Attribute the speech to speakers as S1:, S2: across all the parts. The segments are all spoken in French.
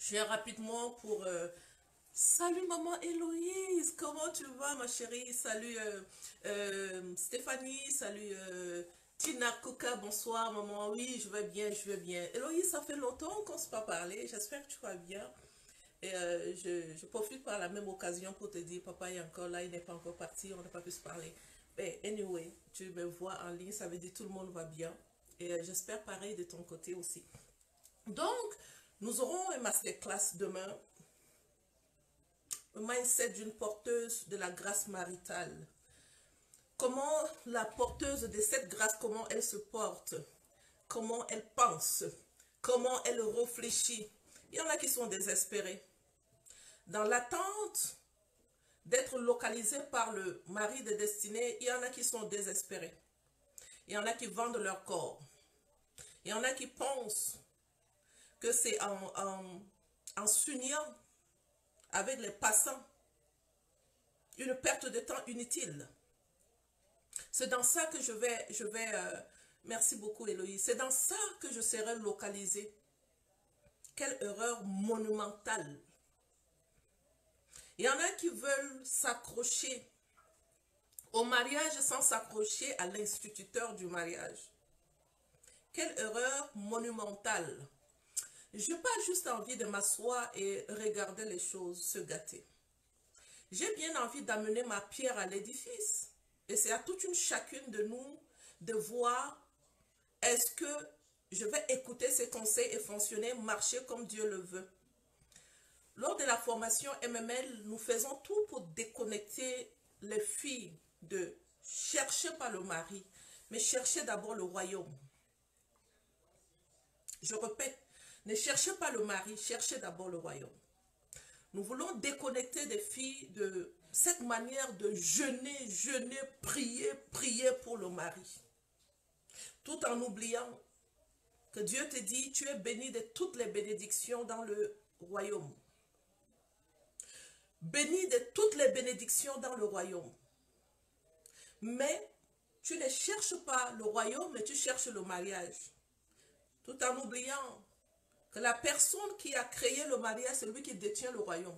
S1: Je viens rapidement pour... Salut maman Héloïse, comment tu vas ma chérie? Salut Stéphanie, salut Tina Kuka, bonsoir maman. Oui, je vais bien, je vais bien. Héloïse, ça fait longtemps qu'on ne s'est pas parlé, j'espère que tu vas bien. Et je profite par la même occasion pour te dire, papa est encore là, il n'est pas encore parti, on n'a pas pu se parler. Mais anyway, tu me vois en ligne, ça veut dire tout le monde va bien. Et j'espère pareil de ton côté aussi. Donc, nous aurons un masterclass demain, un mindset d'une porteuse de la grâce maritale. Comment la porteuse de cette grâce, comment elle se porte, comment elle pense, comment elle réfléchit. Il y en a qui sont désespérés. Dans l'attente d'être localisés par le mari de destinée, il y en a qui sont désespérés. Il y en a qui vendent leur corps. Il y en a qui pensent que c'est en s'unissant avec les passants, une perte de temps inutile. C'est dans ça que merci beaucoup Héloïse, c'est dans ça que je serai localisée. Quelle erreur monumentale. Il y en a qui veulent s'accrocher au mariage sans s'accrocher à l'instituteur du mariage. Quelle erreur monumentale. Je n'ai pas juste envie de m'asseoir et regarder les choses se gâter. J'ai bien envie d'amener ma pierre à l'édifice. Et c'est à toute une chacune de nous de voir est-ce que je vais écouter ses conseils et fonctionner, marcher comme Dieu le veut. Lors de la formation MML, nous faisons tout pour déconnecter les filles de chercher pas le mari, mais chercher d'abord le royaume. Je répète, ne cherchez pas le mari, cherchez d'abord le royaume. Nous voulons déconnecter des filles de cette manière de jeûner, jeûner, prier, prier pour le mari. Tout en oubliant que Dieu te dit, tu es béni de toutes les bénédictions dans le royaume. Béni de toutes les bénédictions dans le royaume. Mais tu ne cherches pas le royaume, mais tu cherches le mariage. Tout en oubliant que la personne qui a créé le mariage, c'est lui qui détient le royaume.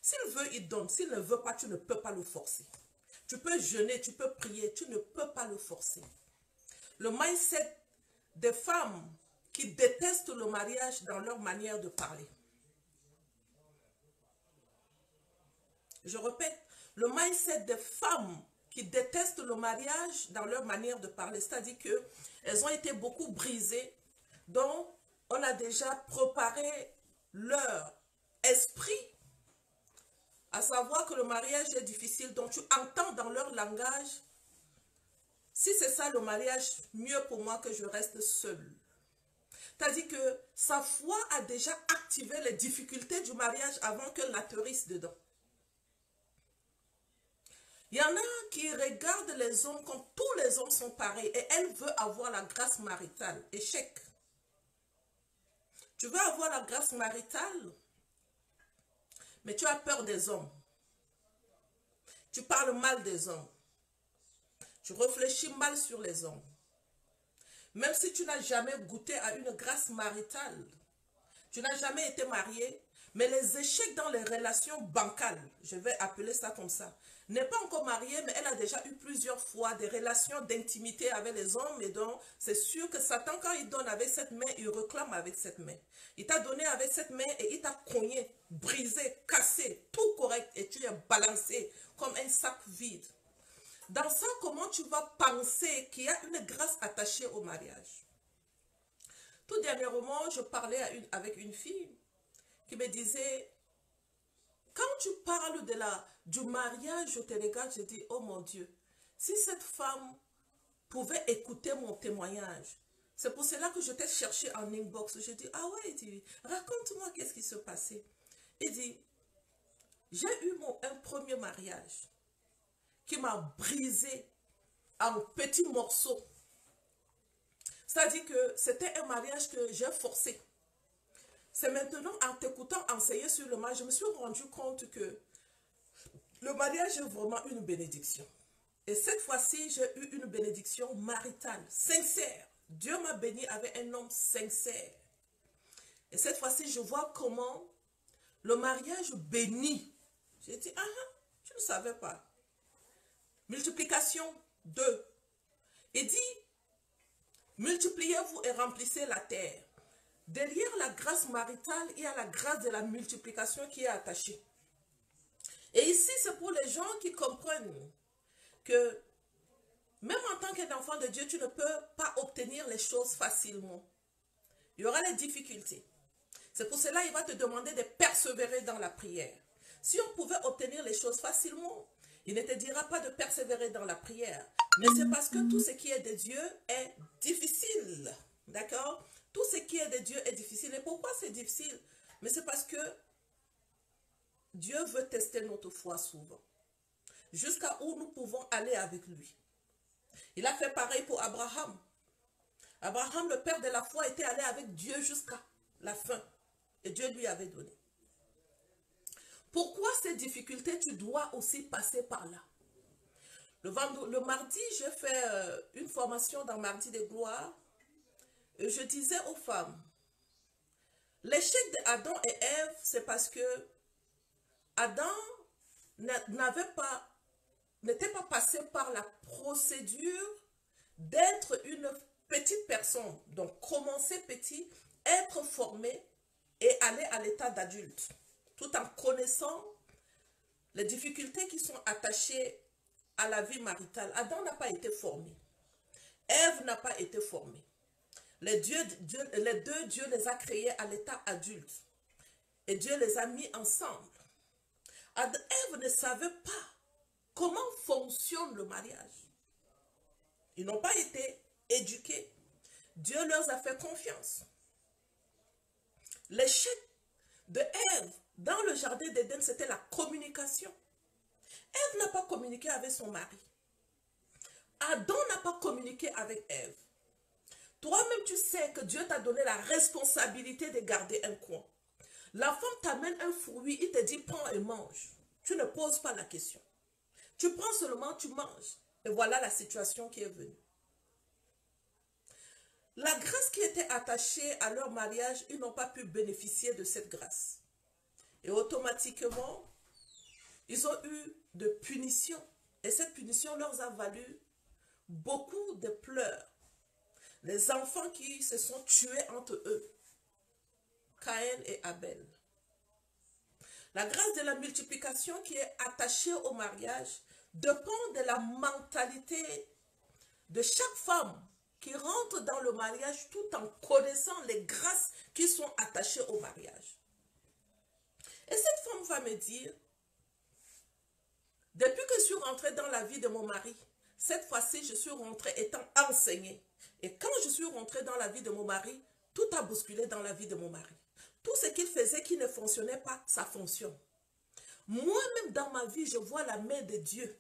S1: S'il veut, il donne. S'il ne veut pas, tu ne peux pas le forcer. Tu peux jeûner, tu peux prier, tu ne peux pas le forcer. Le mindset des femmes qui détestent le mariage dans leur manière de parler. Je répète, le mindset des femmes qui détestent le mariage dans leur manière de parler. C'est-à-dire qu'elles ont été beaucoup brisées. Donc, on a déjà préparé leur esprit à savoir que le mariage est difficile. Donc, tu entends dans leur langage, si c'est ça le mariage, mieux pour moi que je reste seule. C'est-à-dire que sa foi a déjà activé les difficultés du mariage avant qu'elle n'atterrisse dedans. Il y en a qui regardent les hommes comme tous les hommes sont pareils et elle veut avoir la grâce maritale. Échec. Tu veux avoir la grâce maritale, mais tu as peur des hommes. Tu parles mal des hommes. Tu réfléchis mal sur les hommes. Même si tu n'as jamais goûté à une grâce maritale, tu n'as jamais été marié, mais les échecs dans les relations bancales, je vais appeler ça comme ça, n'est pas encore mariée, mais elle a déjà eu plusieurs fois des relations d'intimité avec les hommes, et donc c'est sûr que Satan, quand il donne avec cette main, il réclame avec cette main. Il t'a donné avec cette main et il t'a cogné, brisé, cassé, tout correct, et tu es balancé comme un sac vide. Dans ça, comment tu vas penser qu'il y a une grâce attachée au mariage? Tout dernièrement, je parlais avec une fille qui me disait, quand tu parles du mariage, je te regarde, je dis, oh mon Dieu, si cette femme pouvait écouter mon témoignage, c'est pour cela que je t'ai cherché en inbox. Je dis, ah ouais, il dit, raconte-moi qu'est-ce qui se passait. Il dit, j'ai eu un premier mariage qui m'a brisé en petits morceaux. C'est-à-dire que c'était un mariage que j'ai forcé. C'est maintenant en t'écoutant enseigner sur le mariage, je me suis rendu compte que le mariage est vraiment une bénédiction. Et cette fois-ci, j'ai eu une bénédiction maritale, sincère. Dieu m'a béni avec un homme sincère. Et cette fois-ci, je vois comment le mariage bénit. J'ai dit, ah, je ne savais pas. Multiplication 2. Il dit, multipliez-vous et remplissez la terre. Derrière la grâce maritale, il y a la grâce de la multiplication qui est attachée. Et ici, c'est pour les gens qui comprennent que même en tant qu'enfant de Dieu, tu ne peux pas obtenir les choses facilement. Il y aura des difficultés. C'est pour cela qu'il va te demander de persévérer dans la prière. Si on pouvait obtenir les choses facilement, il ne te dira pas de persévérer dans la prière. Mais c'est parce que tout ce qui est de Dieu est difficile. D'accord? Tout ce qui est de Dieu est difficile. Et pourquoi c'est difficile? Mais c'est parce que Dieu veut tester notre foi souvent. Jusqu'à où nous pouvons aller avec lui. Il a fait pareil pour Abraham. Abraham, le père de la foi, était allé avec Dieu jusqu'à la fin. Et Dieu lui avait donné. Pourquoi ces difficultés? Tu dois aussi passer par là. Le mardi, j'ai fait une formation dans Mardi de gloire. Et je disais aux femmes, l'échec d'Adam et Ève, c'est parce que Adam n'était pas passé par la procédure d'être une petite personne. Donc, commencer petit, être formé et aller à l'état d'adulte, tout en connaissant les difficultés qui sont attachées à la vie maritale. Adam n'a pas été formé. Ève n'a pas été formée. Les deux, Dieu les a créés à l'état adulte. Et Dieu les a mis ensemble. Ève ne savait pas comment fonctionne le mariage. Ils n'ont pas été éduqués. Dieu leur a fait confiance. L'échec de Ève dans le jardin d'Éden, c'était la communication. Ève n'a pas communiqué avec son mari. Adam n'a pas communiqué avec Ève. Toi-même, tu sais que Dieu t'a donné la responsabilité de garder un coin. La femme t'amène un fruit, il te dit prends et mange. Tu ne poses pas la question. Tu prends seulement, tu manges. Et voilà la situation qui est venue. La grâce qui était attachée à leur mariage, ils n'ont pas pu bénéficier de cette grâce. Et automatiquement, ils ont eu de punitions. Et cette punition leur a valu beaucoup de pleurs. Les enfants qui se sont tués entre eux, Caïn et Abel. La grâce de la multiplication qui est attachée au mariage dépend de la mentalité de chaque femme qui rentre dans le mariage tout en connaissant les grâces qui sont attachées au mariage. Et cette femme va me dire, depuis que je suis rentrée dans la vie de mon mari, cette fois-ci, je suis rentrée étant enseignée. Et quand je suis rentrée dans la vie de mon mari, tout a bousculé dans la vie de mon mari. Tout ce qu'il faisait qui ne fonctionnait pas, ça fonctionne. Moi-même, dans ma vie, je vois la main de Dieu.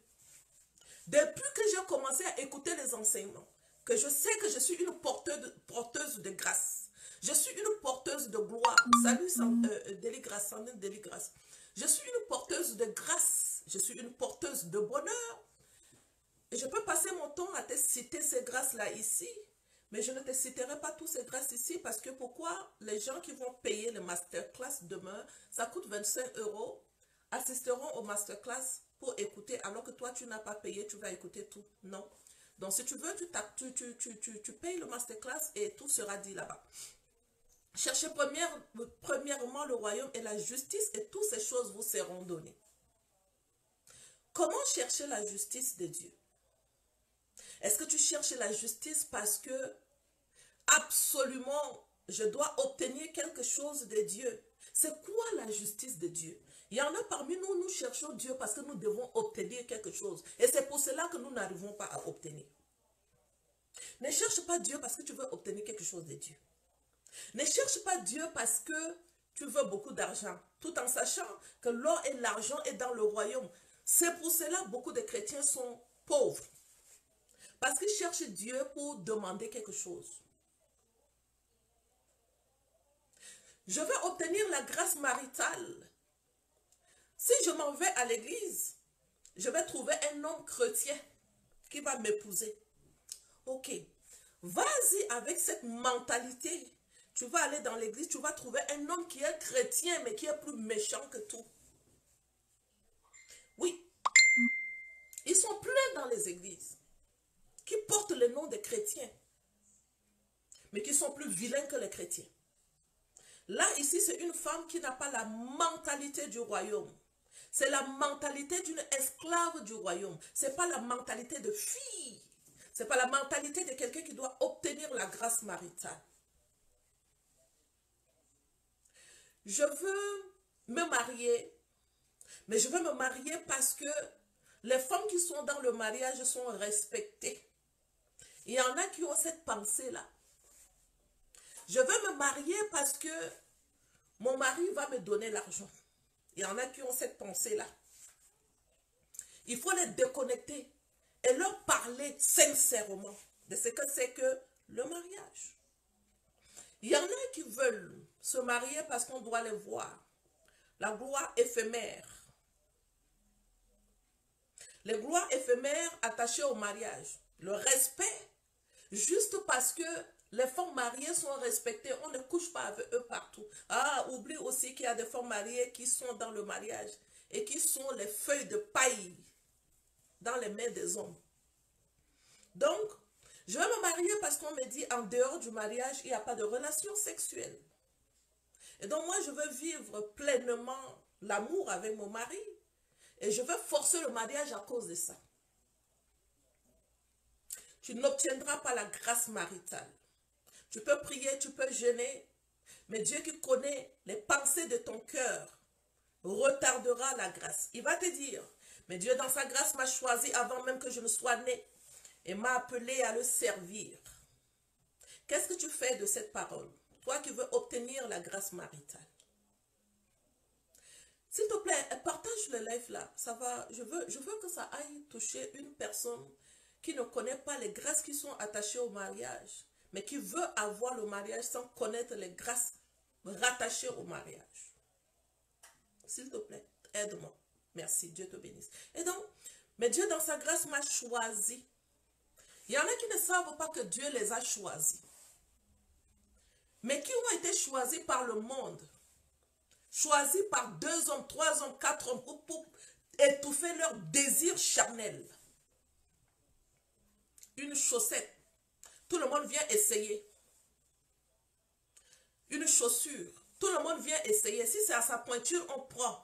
S1: Depuis que j'ai commencé à écouter les enseignements, que je sais que je suis une porteuse de grâce. Je suis une porteuse de gloire. Salut, Déligrâce, Sandrine Déligrâce. Je suis une porteuse de grâce. Je suis une porteuse de bonheur. Et je peux passer mon temps à te citer ces grâces-là ici. Mais je ne te citerai pas toutes ces grâces ici parce que pourquoi les gens qui vont payer le masterclass demain, ça coûte 25 €, assisteront au masterclass pour écouter, alors que toi, tu n'as pas payé, tu vas écouter tout. Non. Donc, si tu veux, tu payes le masterclass et tout sera dit là-bas. Cherchez premièrement le royaume et la justice et toutes ces choses vous seront données. Comment chercher la justice de Dieu? Est-ce que tu cherches la justice parce que absolument je dois obtenir quelque chose de Dieu? C'est quoi la justice de Dieu? Il y en a parmi nous, nous cherchons Dieu parce que nous devons obtenir quelque chose. Et c'est pour cela que nous n'arrivons pas à obtenir. Ne cherche pas Dieu parce que tu veux obtenir quelque chose de Dieu. Ne cherche pas Dieu parce que tu veux beaucoup d'argent, tout en sachant que l'or et l'argent est dans le royaume. C'est pour cela que beaucoup de chrétiens sont pauvres. Parce qu'ils cherchent Dieu pour demander quelque chose. Je vais obtenir la grâce maritale. Si je m'en vais à l'église, je vais trouver un homme chrétien qui va m'épouser. Ok, vas-y avec cette mentalité. Tu vas aller dans l'église, tu vas trouver un homme qui est chrétien, mais qui est plus méchant que tout. Oui, ils sont pleins dans les églises, qui portent le nom des chrétiens, mais qui sont plus vilains que les chrétiens. Là, ici, c'est une femme qui n'a pas la mentalité du royaume. C'est la mentalité d'une esclave du royaume. Ce n'est pas la mentalité de fille. Ce n'est pas la mentalité de quelqu'un qui doit obtenir la grâce maritale. Je veux me marier, mais je veux me marier parce que les femmes qui sont dans le mariage sont respectées. Il y en a qui ont cette pensée-là. Je veux me marier parce que mon mari va me donner l'argent. Il y en a qui ont cette pensée-là. Il faut les déconnecter et leur parler sincèrement de ce que c'est que le mariage. Il y en a qui veulent se marier parce qu'on doit les voir. La gloire éphémère. Les gloires éphémères attachées au mariage. Le respect, juste parce que les femmes mariées sont respectées, on ne couche pas avec eux partout. Ah, oublie aussi qu'il y a des femmes mariées qui sont dans le mariage et qui sont les feuilles de paille dans les mains des hommes. Donc, je vais me marier parce qu'on me dit en dehors du mariage, il n'y a pas de relation sexuelle. Et donc moi, je veux vivre pleinement l'amour avec mon mari et je veux forcer le mariage à cause de ça. Tu n'obtiendras pas la grâce maritale. Tu peux prier, tu peux jeûner, mais Dieu qui connaît les pensées de ton cœur retardera la grâce. Il va te dire, mais Dieu dans sa grâce m'a choisi avant même que je ne sois né et m'a appelé à le servir. Qu'est-ce que tu fais de cette parole? Toi qui veux obtenir la grâce maritale. S'il te plaît, partage le live là. Ça va, je veux que ça aille toucher une personne qui ne connaît pas les grâces qui sont attachées au mariage, mais qui veut avoir le mariage sans connaître les grâces rattachées au mariage. S'il te plaît, aide-moi. Merci, Dieu te bénisse. Et donc, mais Dieu dans sa grâce m'a choisi. Il y en a qui ne savent pas que Dieu les a choisis, mais qui ont été choisis par le monde, choisis par 2 hommes, 3 hommes, 4 hommes pour étouffer leur désir charnel. Une chaussette, tout le monde vient essayer. Une chaussure, tout le monde vient essayer. Si c'est à sa pointure, on prend.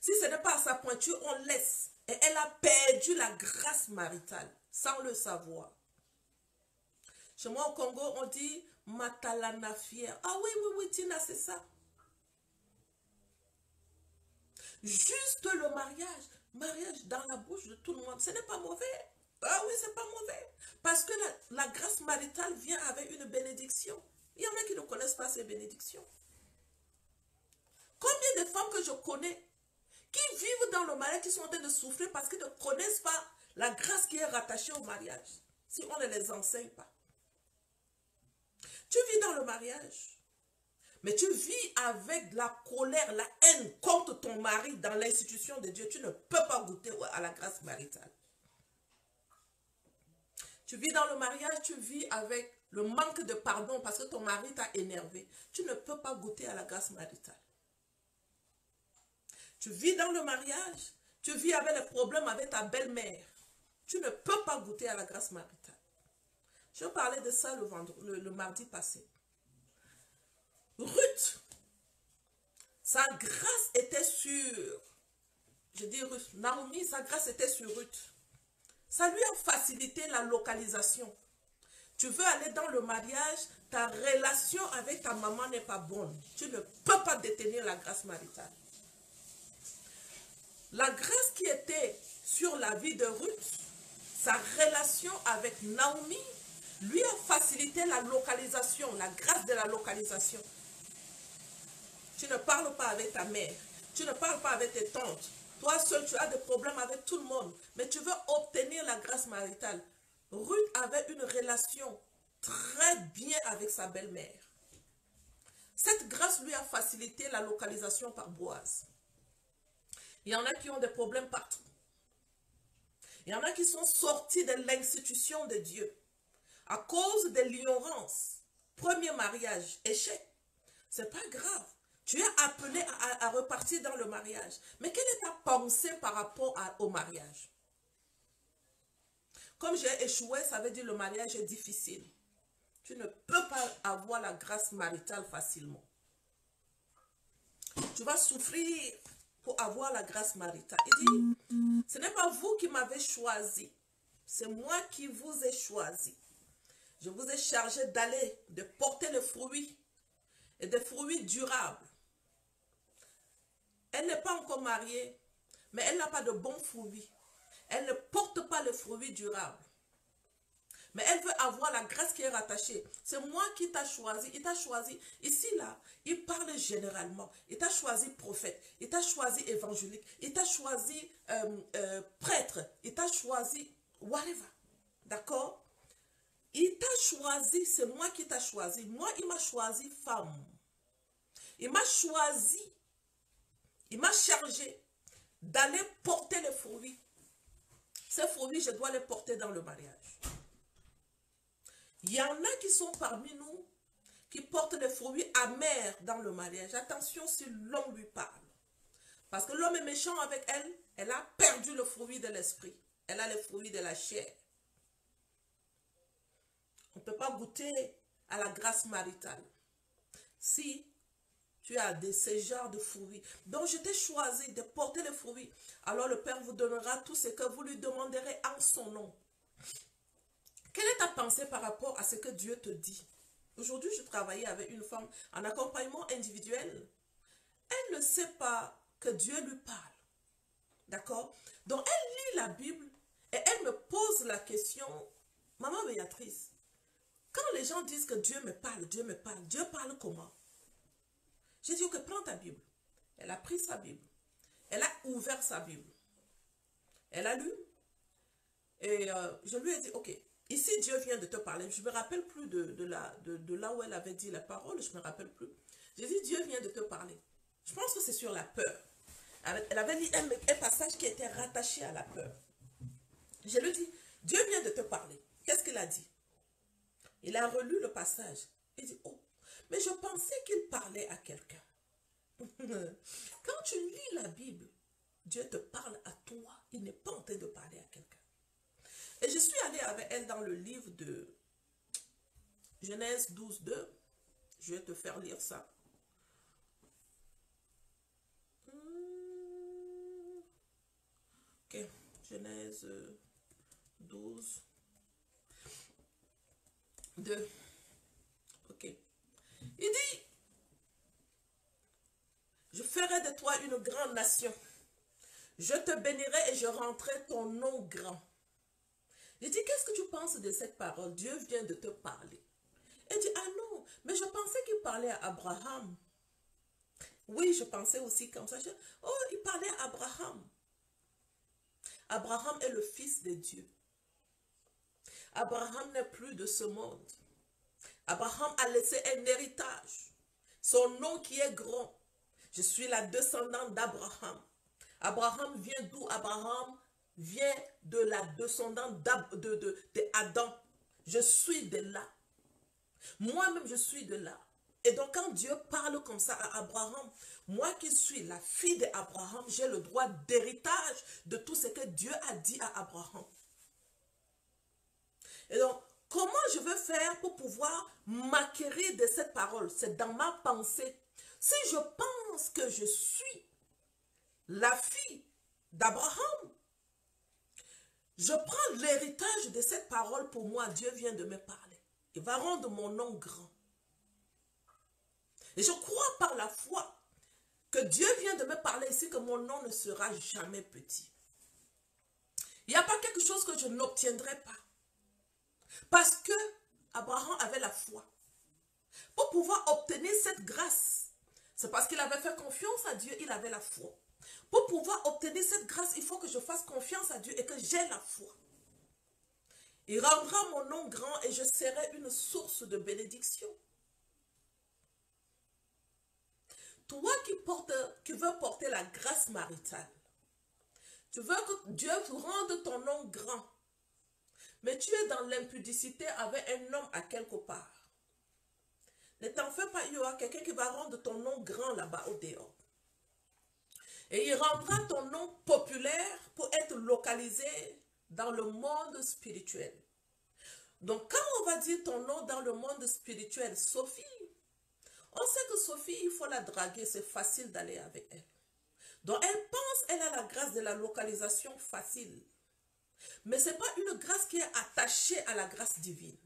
S1: Si ce n'est pas à sa pointure, on laisse. Et elle a perdu la grâce maritale, sans le savoir. Chez moi au Congo, on dit Matalana fière. Ah oui, oui, oui, Tina, c'est ça. Juste le mariage dans la bouche de tout le monde, ce n'est pas mauvais. Ah oui, c'est pas mauvais. Parce que la grâce maritale vient avec une bénédiction. Il y en a qui ne connaissent pas ces bénédictions. Combien de femmes que je connais qui vivent dans le mariage, qui sont en train de souffrir parce qu'ils ne connaissent pas la grâce qui est rattachée au mariage, si on ne les enseigne pas. Tu vis dans le mariage, mais tu vis avec la colère, la haine contre ton mari dans l'institution de Dieu. Tu ne peux pas goûter à la grâce maritale. Tu vis dans le mariage, tu vis avec le manque de pardon parce que ton mari t'a énervé. Tu ne peux pas goûter à la grâce maritale. Tu vis dans le mariage, tu vis avec les problèmes avec ta belle-mère. Tu ne peux pas goûter à la grâce maritale. Je parlais de ça le mardi passé. Ruth, sa grâce était sur, je dis Ruth, Naomi, sa grâce était sur Ruth. Ça lui a facilité la localisation. Tu veux aller dans le mariage, ta relation avec ta maman n'est pas bonne. Tu ne peux pas détenir la grâce maritale. La grâce qui était sur la vie de Ruth, sa relation avec Naomi, lui a facilité la localisation, la grâce de la localisation. Tu ne parles pas avec ta mère, tu ne parles pas avec tes tantes. Toi seul, tu as des problèmes avec tout le monde, mais tu veux obtenir la grâce maritale. Ruth avait une relation très bien avec sa belle-mère. Cette grâce lui a facilité la localisation par Boaz. Il y en a qui ont des problèmes partout. Il y en a qui sont sortis de l'institution de Dieu à cause de l'ignorance. Premier mariage, échec. C'est pas grave. Tu es appelé à repartir dans le mariage. Mais quelle est ta pensée par rapport au mariage? Comme j'ai échoué, ça veut dire le mariage est difficile. Tu ne peux pas avoir la grâce maritale facilement. Tu vas souffrir pour avoir la grâce maritale. Il dit, ce n'est pas vous qui m'avez choisi. C'est moi qui vous ai choisi. Je vous ai chargé d'aller, de porter le fruit et des fruits durables. Elle n'est pas encore mariée, mais elle n'a pas de bons fruits. Elle ne porte pas le fruit durable. Mais elle veut avoir la grâce qui est rattachée. C'est moi qui t'a choisi. Il t'a choisi. Ici, là, il parle généralement. Il t'a choisi prophète. Il t'a choisi évangélique. Il t'a choisi prêtre. Il t'a choisi whatever. D'accord? Il t'a choisi. C'est moi qui t'a choisi. Moi, il m'a choisi femme. Il m'a choisi. Il m'a chargé d'aller porter les fruits. Ces fruits, je dois les porter dans le mariage. Il y en a qui sont parmi nous qui portent les fruits amers dans le mariage. Attention si l'homme lui parle. Parce que l'homme est méchant avec elle, elle a perdu le fruit de l'esprit. Elle a les fruits de la chair. On ne peut pas goûter à la grâce maritale si tu as ces genres de fruits. Donc je t'ai choisi de porter les fruits. Alors le Père vous donnera tout ce que vous lui demanderez en son nom. Quelle est ta pensée par rapport à ce que Dieu te dit? Aujourd'hui, je travaillais avec une femme en accompagnement individuel. Elle ne sait pas que Dieu lui parle. D'accord? Donc, elle lit la Bible et elle me pose la question, Maman Béatrice, quand les gens disent que Dieu me parle, Dieu parle comment? J'ai dit, ok, prends ta Bible. Elle a pris sa Bible. Elle a ouvert sa Bible. Elle a lu. Et je lui ai dit, ok, ici, Dieu vient de te parler. Je ne me rappelle plus de là où elle avait dit la parole. Je ne me rappelle plus. J'ai dit, Dieu vient de te parler. Je pense que c'est sur la peur. Elle avait dit un passage qui était rattaché à la peur. Je lui ai dit, Dieu vient de te parler. Qu'est-ce qu'il a dit? Il a relu le passage. Il dit, oh, mais je pensais qu'il parlait à quelqu'un. Quand tu lis la Bible, Dieu te parle à toi. Il n'est pas en train de parler à quelqu'un. Et je suis allée avec elle dans le livre de Genèse 12, 2. Je vais te faire lire ça. Ok, Genèse 12, 2. Ok. Il dit, je ferai de toi une grande nation. Je te bénirai et je rendrai ton nom grand. Il dit, qu'est-ce que tu penses de cette parole? Dieu vient de te parler. Elle dit, ah non, mais je pensais qu'il parlait à Abraham. Oui, je pensais aussi comme ça. Oh, il parlait à Abraham. Abraham est le fils de Dieu. Abraham n'est plus de ce monde. Abraham a laissé un héritage. Son nom qui est grand. Je suis la descendante d'Abraham. Abraham vient d'où? Abraham vient de la descendante d'Adam. Je suis de là. Moi-même, je suis de là. Et donc, quand Dieu parle comme ça à Abraham, moi qui suis la fille d'Abraham, j'ai le droit d'héritage de tout ce que Dieu a dit à Abraham. Et donc, comment je veux faire pour pouvoir m'acquérir de cette parole? C'est dans ma pensée. Si je pense que je suis la fille d'Abraham, je prends l'héritage de cette parole pour moi. Dieu vient de me parler. Il va rendre mon nom grand. Et je crois par la foi que Dieu vient de me parler ici que mon nom ne sera jamais petit. Il n'y a pas quelque chose que je n'obtiendrai pas. Parce que Abraham avait la foi. Pour pouvoir obtenir cette grâce, c'est parce qu'il avait fait confiance à Dieu, il avait la foi. Pour pouvoir obtenir cette grâce, il faut que je fasse confiance à Dieu et que j'ai la foi. Il rendra mon nom grand et je serai une source de bénédiction. Toi qui veux porter la grâce maritale, tu veux que Dieu rende ton nom grand, mais tu es dans l'impudicité avec un homme à quelque part. Ne t'en fais pas, il y aura quelqu'un qui va rendre ton nom grand là-bas au dehors. Et il rendra ton nom populaire pour être localisé dans le monde spirituel. Donc quand on va dire ton nom dans le monde spirituel, Sophie, on sait que Sophie, il faut la draguer, c'est facile d'aller avec elle. Donc elle pense, elle a la grâce de la localisation facile. Mais ce n'est pas une grâce qui est attachée à la grâce divine.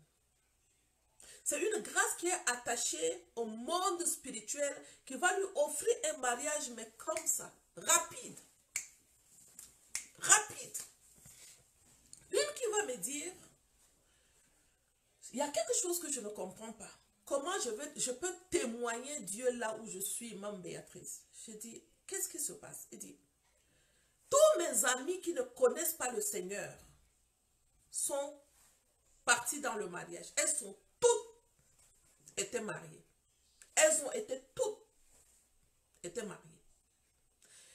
S1: C'est une grâce qui est attachée au monde spirituel qui va lui offrir un mariage, mais comme ça, rapide. Rapide. Une qui va me dire, il y a quelque chose que je ne comprends pas. Comment je peux témoigner Dieu là où je suis, Mme Béatrice? Je dis, qu'est-ce qui se passe? Il dit, tous mes amis qui ne connaissent pas le Seigneur sont partis dans le mariage. Elles sont toutes été mariées. Elles ont été toutes été mariées.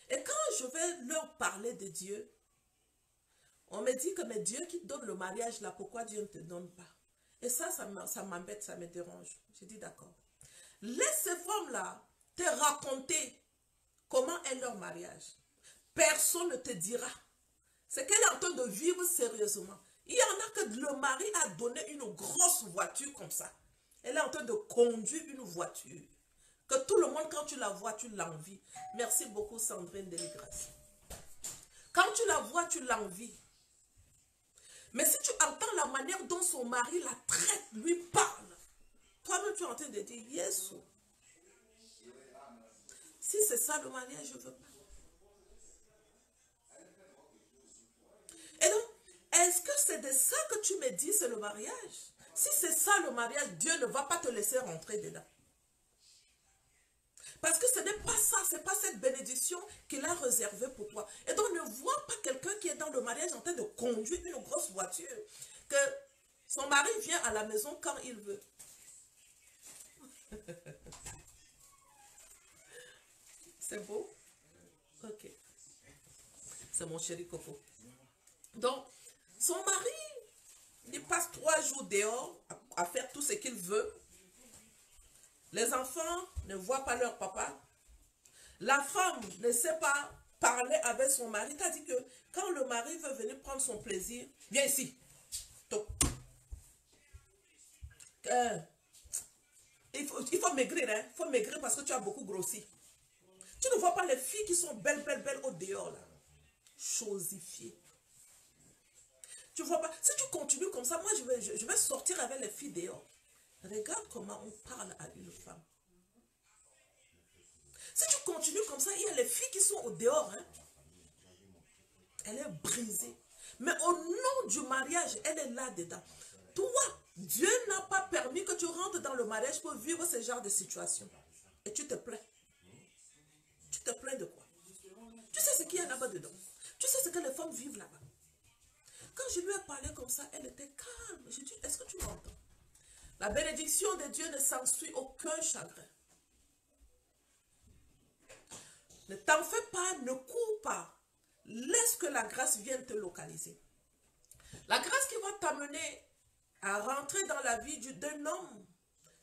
S1: Et quand je vais leur parler de Dieu, on me dit que mais Dieu qui te donne le mariage là, pourquoi Dieu ne te donne pas? Et ça m'embête, ça me dérange. Je dis d'accord. Laisse ces femmes-là te raconter comment est leur mariage. Personne ne te dira. C'est qu'elle est en train de vivre sérieusement. Il y en a que le mari a donné une grosse voiture comme ça. Elle est en train de conduire une voiture. Que tout le monde, quand tu la vois, tu l'envies. Merci beaucoup Sandrine Deligras. Quand tu la vois, tu l'envies. Mais si tu entends la manière dont son mari la traite, lui parle, toi-même tu es en train de dire, Yesu. Si c'est ça le mariage, je ne veux pas. Et donc, est-ce que c'est de ça que tu me dis, c'est le mariage? Si c'est ça le mariage, Dieu ne va pas te laisser rentrer dedans. Parce que ce n'est pas ça, ce n'est pas cette bénédiction qu'il a réservée pour toi. Et donc ne vois pas quelqu'un qui est dans le mariage en train de conduire une grosse voiture. Que son mari vient à la maison quand il veut. C'est beau? Ok. C'est mon chéri Coco. Donc, son mari, il passe 3 jours dehors à faire tout ce qu'il veut. Les enfants ne voient pas leur papa. La femme ne sait pas parler avec son mari. Tu as dit que quand le mari veut venir prendre son plaisir, viens ici. Il faut maigrir, hein? Il faut maigrir parce que tu as beaucoup grossi. Tu ne vois pas les filles qui sont belles, belles, belles au dehors, là. Chosifiées. Tu vois pas? Si tu continues comme ça, moi, je vais sortir avec les filles dehors. Regarde comment on parle à une femme. Si tu continues comme ça, il y a les filles qui sont au dehors. Hein? Elle est brisée. Mais au nom du mariage, elle est là-dedans. Toi, Dieu n'a pas permis que tu rentres dans le mariage pour vivre ce genre de situation. Et tu te plains. Tu te plains de quoi? Tu sais ce qu'il y a là-bas dedans. Tu sais ce que les femmes vivent là-bas. Quand je lui ai parlé comme ça, elle était calme. J'ai dit, est-ce que tu m'entends? La bénédiction de Dieu ne s'ensuit aucun chagrin. Ne t'en fais pas, ne cours pas. Laisse que la grâce vienne te localiser. La grâce qui va t'amener à rentrer dans la vie d'un homme.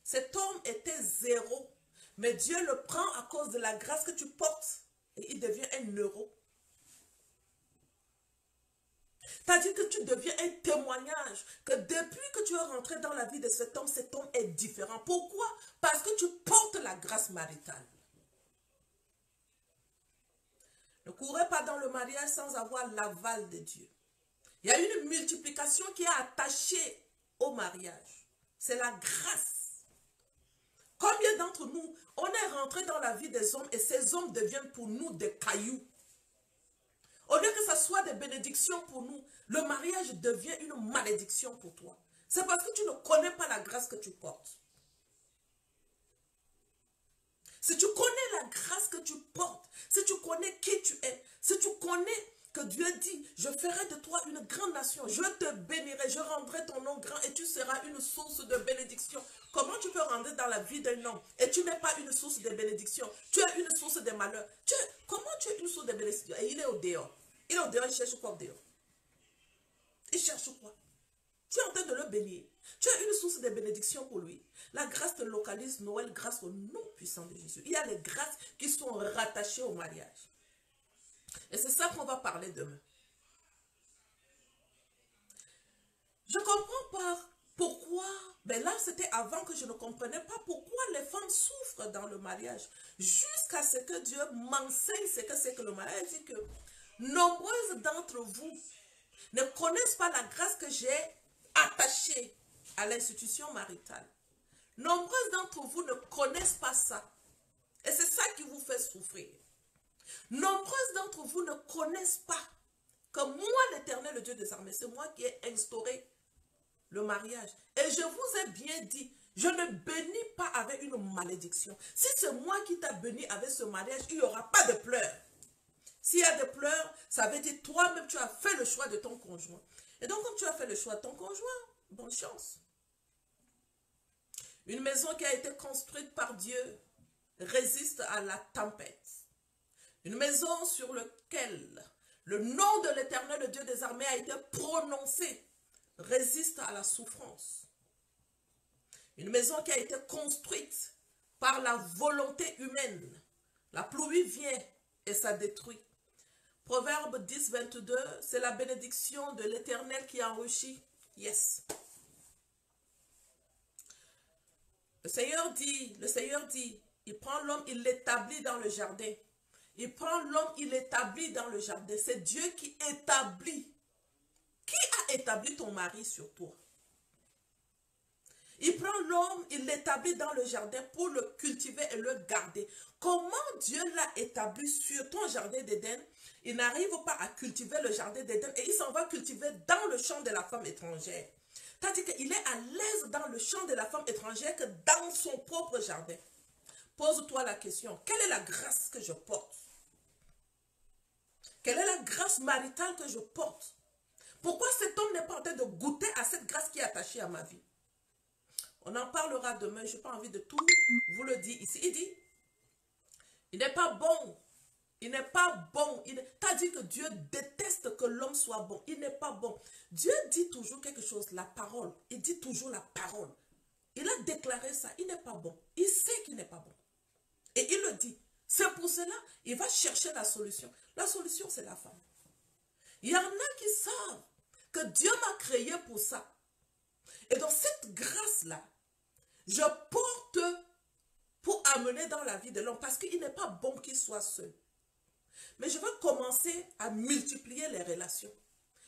S1: Cet homme était zéro. Mais Dieu le prend à cause de la grâce que tu portes. Et il devient un euro. C'est-à-dire que tu deviens un témoignage. Que depuis que tu es rentré dans la vie de cet homme est différent. Pourquoi? Parce que tu portes la grâce maritale. Ne courez pas dans le mariage sans avoir l'aval de Dieu. Il y a une multiplication qui est attachée au mariage. C'est la grâce. Combien d'entre nous, on est rentré dans la vie des hommes et ces hommes deviennent pour nous des cailloux. Au lieu que ce soit des bénédictions pour nous, le mariage devient une malédiction pour toi. C'est parce que tu ne connais pas la grâce que tu portes. Si tu connais la grâce que tu portes, si tu connais qui tu es, si tu connais que Dieu dit, je ferai de toi une grande nation, je te bénirai, je rendrai ton nom grand et tu seras une source de bénédiction. Comment tu peux rentrer dans la vie d'un homme et tu n'es pas une source de bénédiction? Tu es une source de malheur. Comment tu es une source de bénédiction? Et il est au dehors. Il est au dehors, il cherche quoi au dehors? Il cherche quoi? Tu es en train de le bénir. Tu as une source de bénédiction pour lui. La grâce te localise, Noël, grâce au nom puissant de Jésus. Il y a les grâces qui sont rattachées au mariage. Et c'est ça qu'on va parler demain. Je ne comprends pas pourquoi, ben là c'était avant que je ne comprenais pas pourquoi les femmes souffrent dans le mariage. Jusqu'à ce que Dieu m'enseigne ce que c'est que le mariage. Il dit que nombreuses d'entre vous ne connaissent pas la grâce que j'ai attachée à l'institution maritale. Nombreuses d'entre vous ne connaissent pas ça. Et c'est ça qui vous fait souffrir. Nombreuses d'entre vous ne connaissent pas que moi, l'Éternel, le Dieu des armées, c'est moi qui ai instauré le mariage. Et je vous ai bien dit, je ne bénis pas avec une malédiction. Si c'est moi qui t'ai béni avec ce mariage, il n'y aura pas de pleurs. S'il y a des pleurs, ça veut dire toi-même, tu as fait le choix de ton conjoint. Et donc, comme tu as fait le choix de ton conjoint, bonne chance. Une maison qui a été construite par Dieu résiste à la tempête. Une maison sur laquelle le nom de l'Éternel, le Dieu des armées, a été prononcé, résiste à la souffrance. Une maison qui a été construite par la volonté humaine. La pluie vient et ça détruit. Proverbe 10, 22, c'est la bénédiction de l'Éternel qui enrichit. Yes. Le Seigneur dit, il prend l'homme, il l'établit dans le jardin. Il prend l'homme, il l'établit dans le jardin. C'est Dieu qui établit. Qui a établi ton mari sur toi? Il prend l'homme, il l'établit dans le jardin pour le cultiver et le garder. Comment Dieu l'a établi sur ton jardin d'Éden? Il n'arrive pas à cultiver le jardin d'Éden et il s'en va cultiver dans le champ de la femme étrangère. C'est-à-dire qu'il est à l'aise dans le champ de la femme étrangère que dans son propre jardin. Pose-toi la question, quelle est la grâce que je porte? Quelle est la grâce maritale que je porte? Pourquoi cet homme n'est pas en train de goûter à cette grâce qui est attachée à ma vie? On en parlera demain, je n'ai pas envie de tout vous le dire ici. Il dit, il n'est pas bon. Il n'est pas bon. T'as dit que Dieu déteste que l'homme soit bon. Il n'est pas bon. Dieu dit toujours quelque chose, la parole. Il dit toujours la parole. Il a déclaré ça. Il n'est pas bon. Il sait qu'il n'est pas bon. Et il le dit. C'est pour cela, il va chercher la solution. La solution, c'est la femme. Il y en a qui savent que Dieu m'a créé pour ça. Et dans cette grâce-là, je porte pour amener dans la vie de l'homme. Parce qu'il n'est pas bon qu'il soit seul. Mais je vais commencer à multiplier les relations.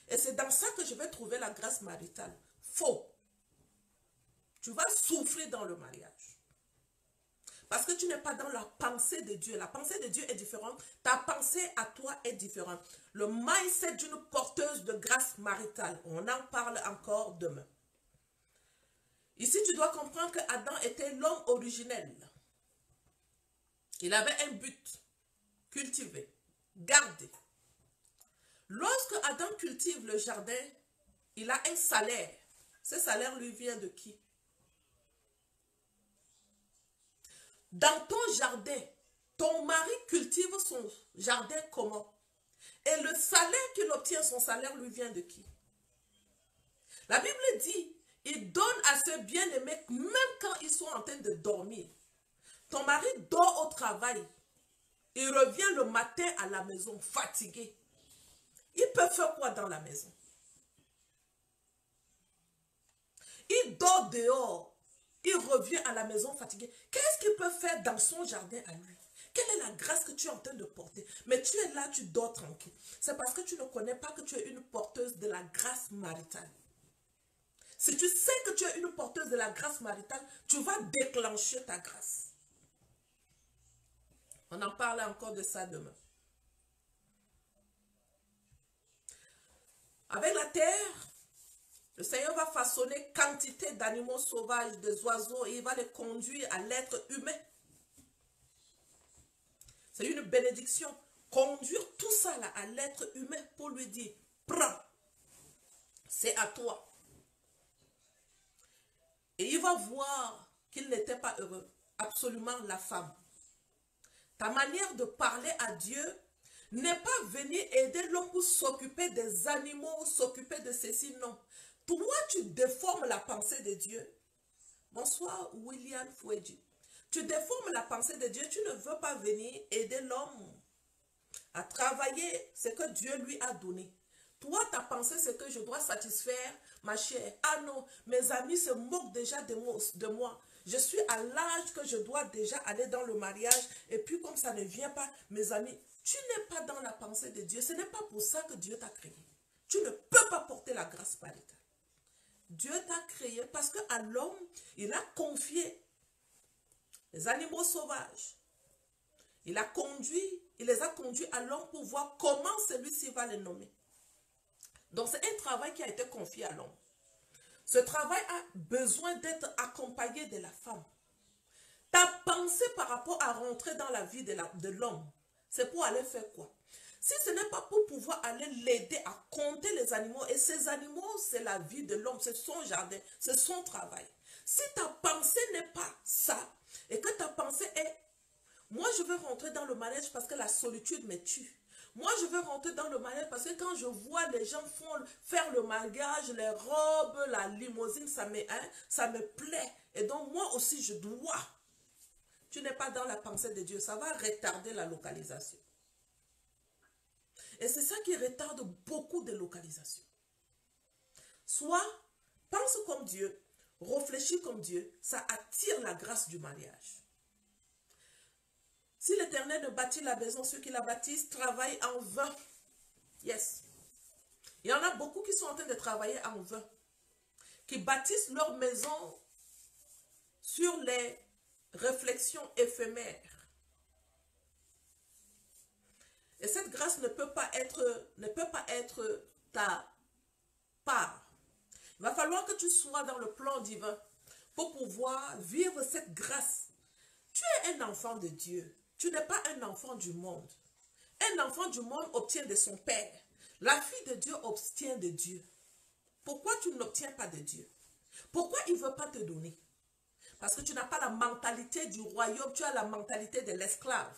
S1: Et c'est dans ça que je vais trouver la grâce maritale. Faux. Tu vas souffrir dans le mariage. Parce que tu n'es pas dans la pensée de Dieu. La pensée de Dieu est différente. Ta pensée à toi est différente. Le mindset d'une porteuse de grâce maritale. On en parle encore demain. Ici, tu dois comprendre que Adam était l'homme originel. Il avait un but. Cultiver. Garder. Lorsque Adam cultive le jardin, il a un salaire. Ce salaire lui vient de qui? Dans ton jardin, ton mari cultive son jardin comment? Et le salaire qu'il obtient, son salaire lui vient de qui? La Bible dit, il donne à ses bien-aimés même quand ils sont en train de dormir. Ton mari dort au travail. Il revient le matin à la maison fatigué. Il peut faire quoi dans la maison? Il dort dehors. Il revient à la maison fatigué. Qu'est-ce qu'il peut faire dans son jardin à lui? Quelle est la grâce que tu es en train de porter? Mais tu es là, tu dors tranquille. C'est parce que tu ne connais pas que tu es une porteuse de la grâce maritale. Si tu sais que tu es une porteuse de la grâce maritale, tu vas déclencher ta grâce. On en parle encore de ça demain. Avec la terre, le Seigneur va façonner quantité d'animaux sauvages, des oiseaux, et il va les conduire à l'être humain. C'est une bénédiction. Conduire tout ça là à l'être humain pour lui dire, prends, c'est à toi. Et il va voir qu'il n'était pas heureux. Absolument la femme. Ta manière de parler à Dieu n'est pas venir aider l'homme pour s'occuper des animaux, s'occuper de ceci, non. Toi, tu déformes la pensée de Dieu. Bonsoir, William Fouedji. Tu déformes la pensée de Dieu. Tu ne veux pas venir aider l'homme à travailler ce que Dieu lui a donné. Toi, ta pensée, c'est que je dois satisfaire ma chère. Ah non, mes amis se moquent déjà de moi. Je suis à l'âge que je dois déjà aller dans le mariage. Et puis comme ça ne vient pas, mes amis, tu n'es pas dans la pensée de Dieu. Ce n'est pas pour ça que Dieu t'a créé. Tu ne peux pas porter la grâce maritale. Dieu t'a créé parce qu'à l'homme, il a confié les animaux sauvages. Il les a conduits à l'homme pour voir comment celui-ci va les nommer. Donc c'est un travail qui a été confié à l'homme. Ce travail a besoin d'être accompagné de la femme. Ta pensée par rapport à rentrer dans la vie de l'homme, c'est pour aller faire quoi? Si ce n'est pas pour pouvoir aller l'aider à compter les animaux, et ces animaux, c'est la vie de l'homme, c'est son jardin, c'est son travail. Si ta pensée n'est pas ça, et que ta pensée est, moi je veux rentrer dans le mariage parce que la solitude me tue. Moi je veux rentrer dans le mariage parce que quand je vois les gens faire le mariage, les robes, la limousine, ça me plaît. Et donc moi aussi je dois. Tu n'es pas dans la pensée de Dieu, ça va retarder la localisation. Et c'est ça qui retarde beaucoup de localisations. Soit pense comme Dieu, réfléchis comme Dieu, ça attire la grâce du mariage. Si l'Éternel ne bâtit la maison, ceux qui la bâtissent travaillent en vain. Yes. Il y en a beaucoup qui sont en train de travailler en vain, qui bâtissent leur maison sur les réflexions éphémères. Et cette grâce ne peut pas être ta part. Il va falloir que tu sois dans le plan divin pour pouvoir vivre cette grâce. Tu es un enfant de Dieu. Tu n'es pas un enfant du monde. Un enfant du monde obtient de son père. La fille de Dieu obtient de Dieu. Pourquoi tu n'obtiens pas de Dieu? Pourquoi il ne veut pas te donner? Parce que tu n'as pas la mentalité du royaume, tu as la mentalité de l'esclave.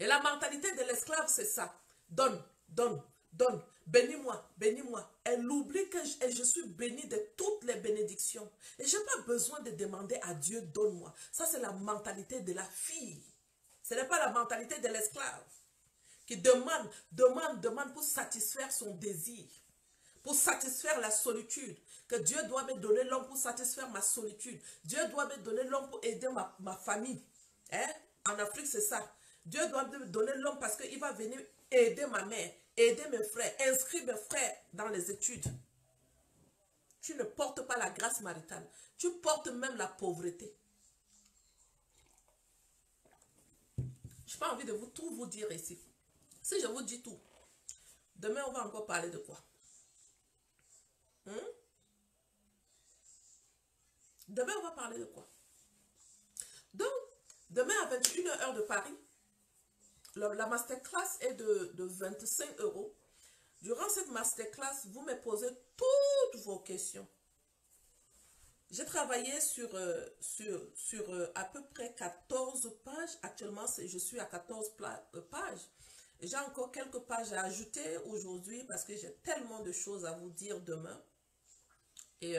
S1: Et la mentalité de l'esclave, c'est ça. Donne, donne, donne. Bénis-moi, bénis-moi. Elle oublie que je suis bénie de toutes les bénédictions. Et je n'ai pas besoin de demander à Dieu, donne-moi. Ça, c'est la mentalité de la fille. Ce n'est pas la mentalité de l'esclave qui demande, demande, demande pour satisfaire son désir, pour satisfaire la solitude. Que Dieu doit me donner l'homme pour satisfaire ma solitude. Dieu doit me donner l'homme pour aider ma famille. Hein? En Afrique, c'est ça. Dieu doit me donner l'homme parce qu'il va venir aider ma mère, aider mes frères, inscrire mes frères dans les études. Tu ne portes pas la grâce maritale. Tu portes même la pauvreté. Je n'ai pas envie de tout vous dire ici. Si je vous dis tout, demain on va encore parler de quoi? Demain on va parler de quoi? Donc, demain à 21h de Paris, la masterclass est de 25 €. Durant cette masterclass, vous me posez toutes vos questions. J'ai travaillé sur à peu près 14 pages. Actuellement, je suis à 14 pages. J'ai encore quelques pages à ajouter aujourd'hui parce que j'ai tellement de choses à vous dire demain. Et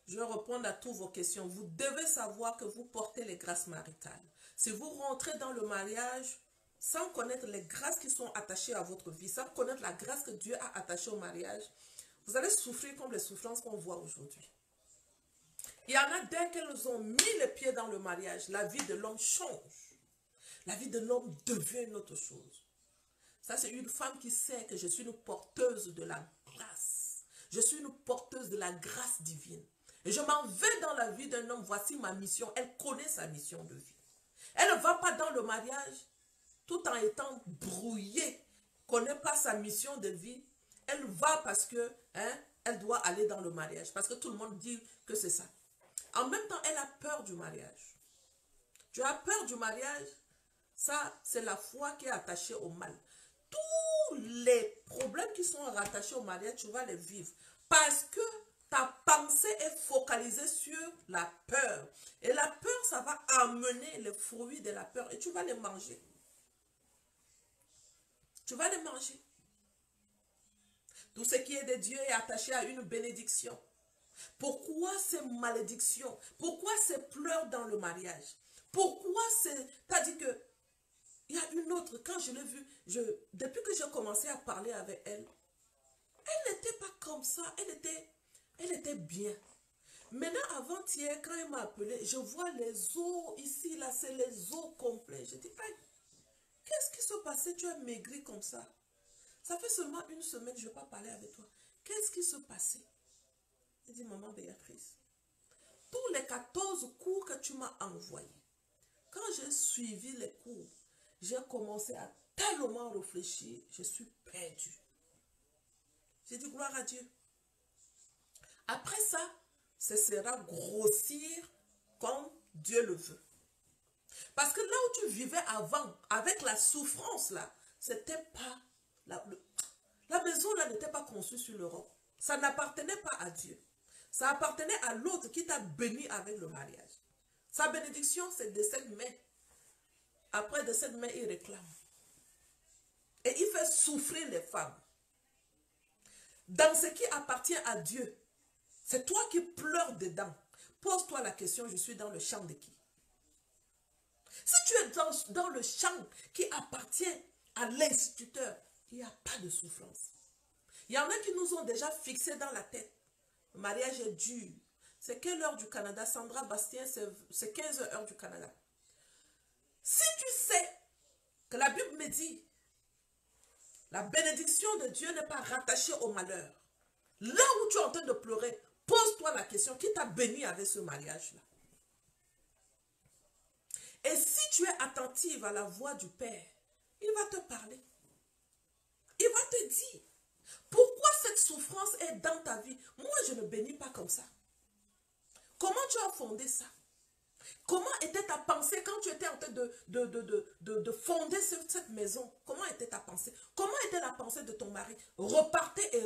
S1: je vais répondre à toutes vos questions. Vous devez savoir que vous portez les grâces maritales. Si vous rentrez dans le mariage sans connaître les grâces qui sont attachées à votre vie, sans connaître la grâce que Dieu a attachée au mariage, vous allez souffrir comme les souffrances qu'on voit aujourd'hui. Il y en a dès qu'elles ont mis les pieds dans le mariage, la vie de l'homme change. La vie de l'homme devient une autre chose. Ça, c'est une femme qui sait que je suis une porteuse de la grâce. Je suis une porteuse de la grâce divine. Et je m'en vais dans la vie d'un homme. Voici ma mission. Elle connaît sa mission de vie. Elle ne va pas dans le mariage tout en étant brouillée. Elle ne connaît pas sa mission de vie. Elle va parce que elle doit aller dans le mariage. Parce que tout le monde dit que c'est ça. En même temps, elle a peur du mariage. Tu as peur du mariage? Ça, c'est la foi qui est attachée au mal. Tous les problèmes qui sont rattachés au mariage, tu vas les vivre. Parce que ta pensée est focalisée sur la peur. Et la peur, ça va amener les fruits de la peur. Et tu vas les manger. Tu vas les manger. Tout ce qui est de Dieu est attaché à une bénédiction. Pourquoi ces malédictions? Pourquoi ces pleurs dans le mariage? Pourquoi c'est... T'as dit que... Il y a une autre, quand je l'ai vue, depuis que j'ai commencé à parler avec elle, elle n'était pas comme ça, elle était bien. Maintenant, avant-hier, quand elle m'a appelé, je vois les os ici, là, c'est les os complets. Je dis, aïe, qu'est-ce qui se passait? Tu as maigri comme ça. Ça fait seulement une semaine, je ne vais pas parler avec toi. Qu'est-ce qui se passait? Elle dit, maman Béatrice, tous les 14 cours que tu m'as envoyés, quand j'ai suivi les cours, j'ai commencé à tellement réfléchir, je suis perdue. J'ai dit, gloire à Dieu. Après ça, ce sera grossir comme Dieu le veut. Parce que là où tu vivais avant, avec la souffrance là, c'était pas... La maison là n'était pas conçue sur le roc. Ça n'appartenait pas à Dieu. Ça appartenait à l'autre qui t'a béni avec le mariage. Sa bénédiction, c'est de cette main. Après de cette main, il réclame. Et il fait souffrir les femmes. Dans ce qui appartient à Dieu, c'est toi qui pleures dedans. Pose-toi la question, je suis dans le champ de qui? Si tu es dans le champ qui appartient à l'instituteur, il n'y a pas de souffrance. Il y en a qui nous ont déjà fixé dans la tête. Le mariage est dur. C'est quelle heure du Canada? Sandra Bastien, c'est 15 heures du Canada. Si tu sais que la Bible me dit, la bénédiction de Dieu n'est pas rattachée au malheur. Là où tu es en train de pleurer, pose-toi la question, qui t'a béni avec ce mariage-là? Et si tu es attentive à la voix du Père, il va te parler. Il va te dire, pourquoi cette souffrance est dans ta vie? Moi, je ne bénis pas comme ça. Comment tu as fondé ça? Comment était ta pensée quand tu étais en train de fonder cette maison? Comment était ta pensée? Comment était la pensée de ton mari? Repartez et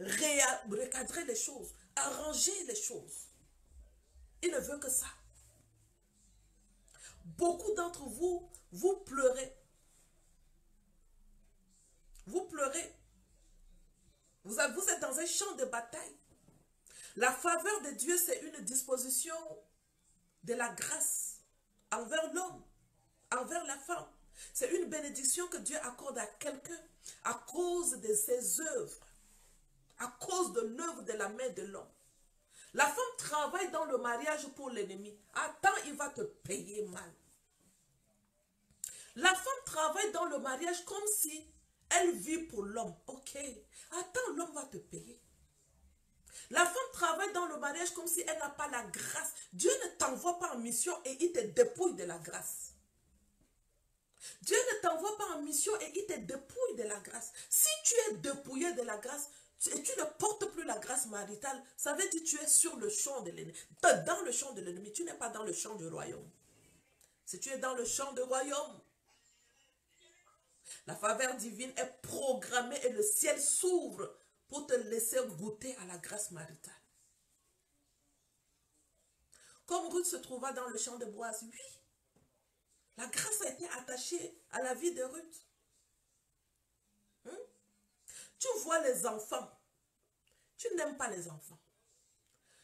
S1: recadrer les choses, arranger les choses. Il ne veut que ça. Beaucoup d'entre vous, vous pleurez. Vous pleurez. Vous êtes dans un champ de bataille. La faveur de Dieu, c'est une disposition de la grâce envers l'homme, envers la femme. C'est une bénédiction que Dieu accorde à quelqu'un à cause de ses œuvres, à cause de l'œuvre de la main de l'homme. La femme travaille dans le mariage pour l'ennemi. Attends, il va te payer mal. La femme travaille dans le mariage comme si elle vit pour l'homme. Ok, attends, l'homme va te payer. La femme travaille dans le mariage comme si elle n'a pas la grâce. Dieu ne t'envoie pas en mission et il te dépouille de la grâce. Dieu ne t'envoie pas en mission et il te dépouille de la grâce. Si tu es dépouillé de la grâce et tu ne portes plus la grâce maritale, ça veut dire que tu es sur le champ de l'ennemi. Dans le champ de l'ennemi, tu n'es pas dans le champ du royaume. Si tu es dans le champ du royaume, la faveur divine est programmée et le ciel s'ouvre pour te laisser goûter à la grâce maritale. Comme Ruth se trouva dans le champ de Boaz, oui, la grâce a été attachée à la vie de Ruth. Tu vois les enfants, tu n'aimes pas les enfants.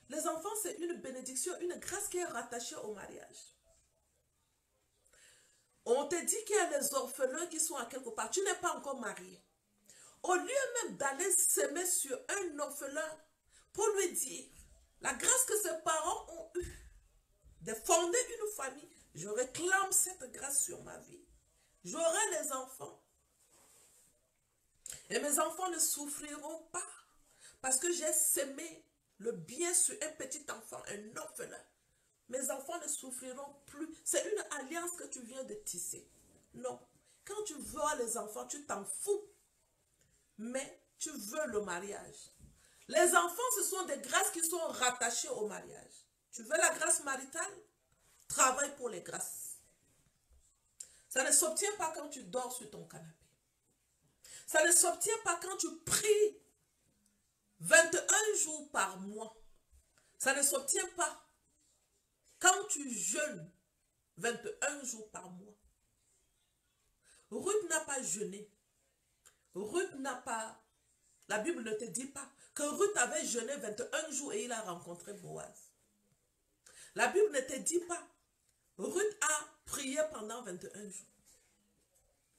S1: Les enfants, c'est une bénédiction, une grâce qui est rattachée au mariage. On te dit qu'il y a les orphelins qui sont à quelque part, tu n'es pas encore marié. Au lieu même d'aller s'aimer sur un orphelin pour lui dire la grâce que ses parents ont eue de fonder une famille, je réclame cette grâce sur ma vie. J'aurai les enfants. Et mes enfants ne souffriront pas parce que j'ai sémé le bien sur un petit enfant, un orphelin. Mes enfants ne souffriront plus. C'est une alliance que tu viens de tisser. Non. Quand tu vois les enfants, tu t'en fous. Mais tu veux le mariage. Les enfants, ce sont des grâces qui sont rattachées au mariage. Tu veux la grâce maritale? Travaille pour les grâces. Ça ne s'obtient pas quand tu dors sur ton canapé. Ça ne s'obtient pas quand tu pries 21 jours par mois. Ça ne s'obtient pas quand tu jeûnes 21 jours par mois. Ruth n'a pas jeûné. Ruth n'a pas... La Bible ne te dit pas que Ruth avait jeûné 21 jours et il a rencontré Boaz. La Bible ne te dit pas, Ruth a prié pendant 21 jours.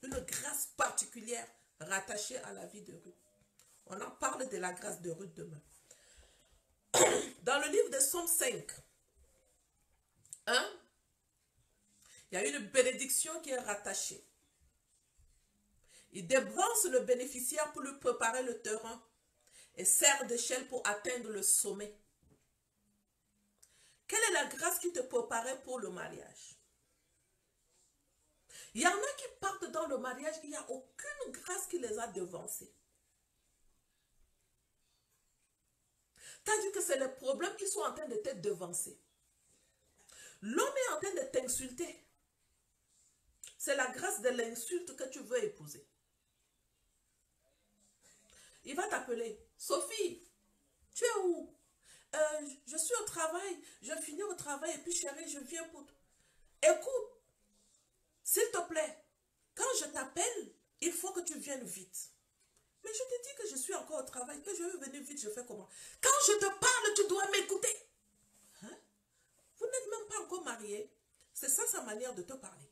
S1: Une grâce particulière rattachée à la vie de Ruth. On en parle de la grâce de Ruth demain. Dans le livre de Somme 5, hein, il y a une bénédiction qui est rattachée. Il débranche le bénéficiaire pour lui préparer le terrain et sert d'échelle pour atteindre le sommet. Quelle est la grâce qui te préparait pour le mariage? Il y en a qui partent dans le mariage, il n'y a aucune grâce qui les a devancés. Tandis que c'est les problèmes qui sont en train de te devancer. L'homme est en train de t'insulter. C'est la grâce de l'insulte que tu veux épouser. Il va t'appeler. Sophie, tu es où? Je suis au travail. Je finis au travail et puis chérie, je viens pour... Écoute, s'il te plaît, quand je t'appelle, il faut que tu viennes vite. Mais je te dis que je suis encore au travail, que je veux venir vite, je fais comment? Quand je te parle, tu dois m'écouter. Hein? Vous n'êtes même pas encore mariés. C'est ça sa manière de te parler.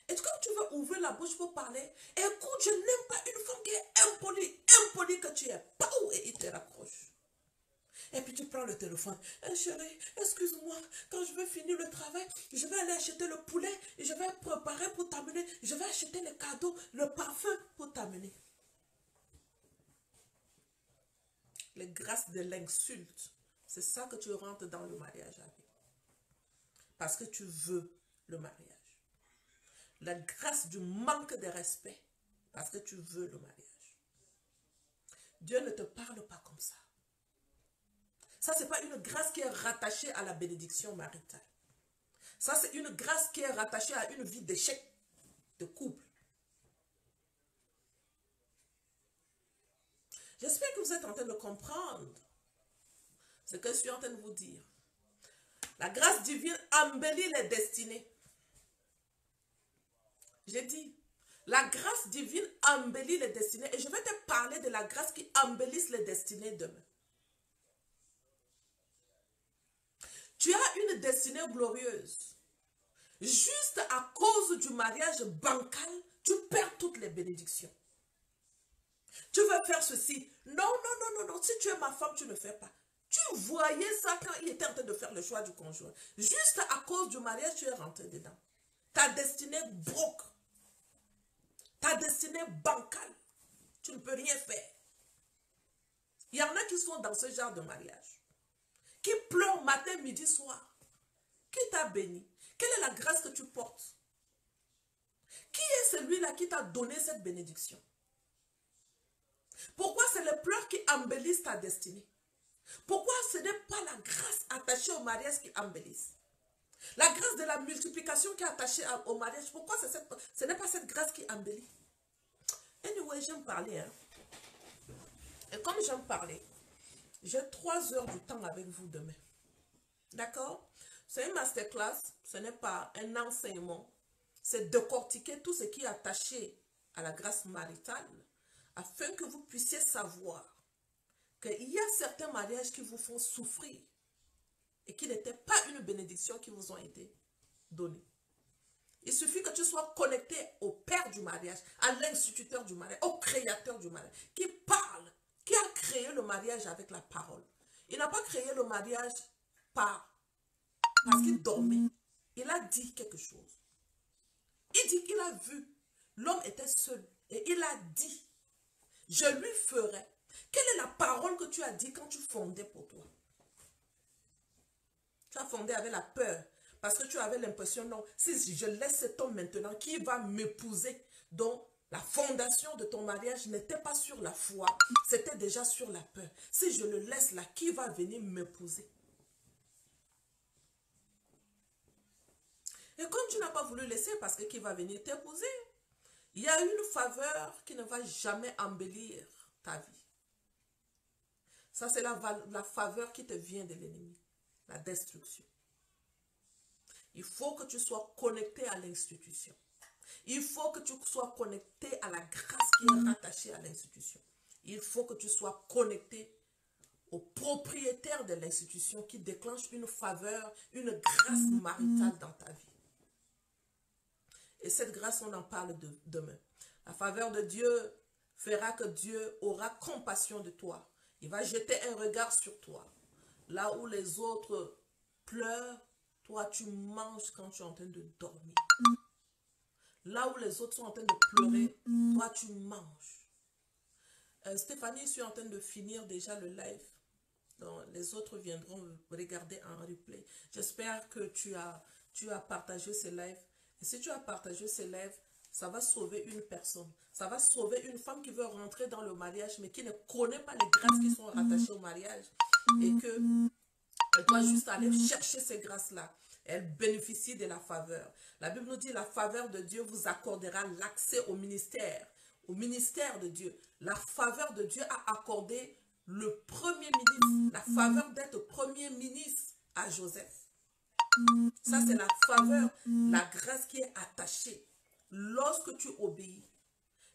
S1: Est-ce que tu veux ouvrir la bouche pour parler? Écoute, je n'aime pas une femme qui est impolie que tu es. Pow! Et il te raccroche. Et puis tu prends le téléphone. Chérie, excuse-moi, quand je vais finir le travail, je vais aller acheter le poulet et je vais préparer pour t'amener. Je vais acheter les cadeaux, le parfum pour t'amener. Les grâces de l'insulte, c'est ça que tu rentres dans le mariage avec. Parce que tu veux le mariage. La grâce du manque de respect, parce que tu veux le mariage. Dieu ne te parle pas comme ça. Ça, ce n'est pas une grâce qui est rattachée à la bénédiction maritale. Ça, c'est une grâce qui est rattachée à une vie d'échec de couple. J'espère que vous êtes en train de comprendre ce que je suis en train de vous dire. La grâce divine embellit les destinées. J'ai dit, la grâce divine embellit les destinées. Et je vais te parler de la grâce qui embellisse les destinées demain. Tu as une destinée glorieuse. Juste à cause du mariage bancal, tu perds toutes les bénédictions. Tu veux faire ceci. Non. Si tu es ma femme, tu ne fais pas. Tu voyais ça quand il était en train de faire le choix du conjoint. Juste à cause du mariage, tu es rentré dedans. Ta destinée broke. Ta destinée bancale. Tu ne peux rien faire. Il y en a qui sont dans ce genre de mariage. Qui pleurent matin, midi, soir. Qui t'a béni? Quelle est la grâce que tu portes? Qui est celui-là qui t'a donné cette bénédiction? Pourquoi c'est les pleurs qui embellissent ta destinée? Pourquoi ce n'est pas la grâce attachée au mariage qui embellisse? La grâce de la multiplication qui est attachée au mariage, pourquoi ce n'est pas cette grâce qui embellit? Anyway, j'aime parler. Hein? Et comme j'aime parler, j'ai 3 heures du temps avec vous demain. D'accord? C'est une masterclass, ce n'est pas un enseignement. C'est décortiquer tout ce qui est attaché à la grâce maritale afin que vous puissiez savoir qu'il y a certains mariages qui vous font souffrir et qui n'étaient pas une bénédiction qui vous ont été donnés. Il suffit que tu sois connecté au père du mariage, à l'instituteur du mariage, au créateur du mariage, qui parle, qui a créé le mariage avec la parole. Il n'a pas créé le mariage parce qu'il dormait. Il a dit quelque chose. Il dit qu'il a vu, l'homme était seul et il a dit, je lui ferai. Quelle est la parole que tu as dit quand tu fondais pour toi? Tu as fondé avec la peur. Parce que tu avais l'impression, non, si je laisse cet homme maintenant, qui va m'épouser? Donc, la fondation de ton mariage n'était pas sur la foi, c'était déjà sur la peur. Si je le laisse là, qui va venir m'épouser? Et comme tu n'as pas voulu laisser, parce que qui va venir t'épouser? Il y a une faveur qui ne va jamais embellir ta vie. Ça, c'est la faveur qui te vient de l'ennemi, la destruction. Il faut que tu sois connecté à l'institution. Il faut que tu sois connecté à la grâce qui est rattachée à l'institution. Il faut que tu sois connecté au propriétaire de l'institution qui déclenche une faveur, une grâce maritale dans ta vie. Et cette grâce, on en parle demain. La faveur de Dieu fera que Dieu aura compassion de toi. Il va jeter un regard sur toi. Là où les autres pleurent, toi tu manges quand tu es en train de dormir. Là où les autres sont en train de pleurer, toi tu manges. Stéphanie, je suis en train de finir déjà le live. Donc, les autres viendront regarder en replay. J'espère que tu as partagé ce live. Et si tu as partagé ce live, ça va sauver une personne. Ça va sauver une femme qui veut rentrer dans le mariage, mais qui ne connaît pas les grâces qui sont rattachées au mariage. Et qu'elle doit juste aller chercher ces grâces-là. Elle bénéficie de la faveur. La Bible nous dit, la faveur de Dieu vous accordera l'accès au ministère de Dieu. La faveur de Dieu a accordé le premier ministre, la faveur d'être premier ministre à Joseph. Ça, c'est la faveur, la grâce qui est attachée lorsque tu obéis.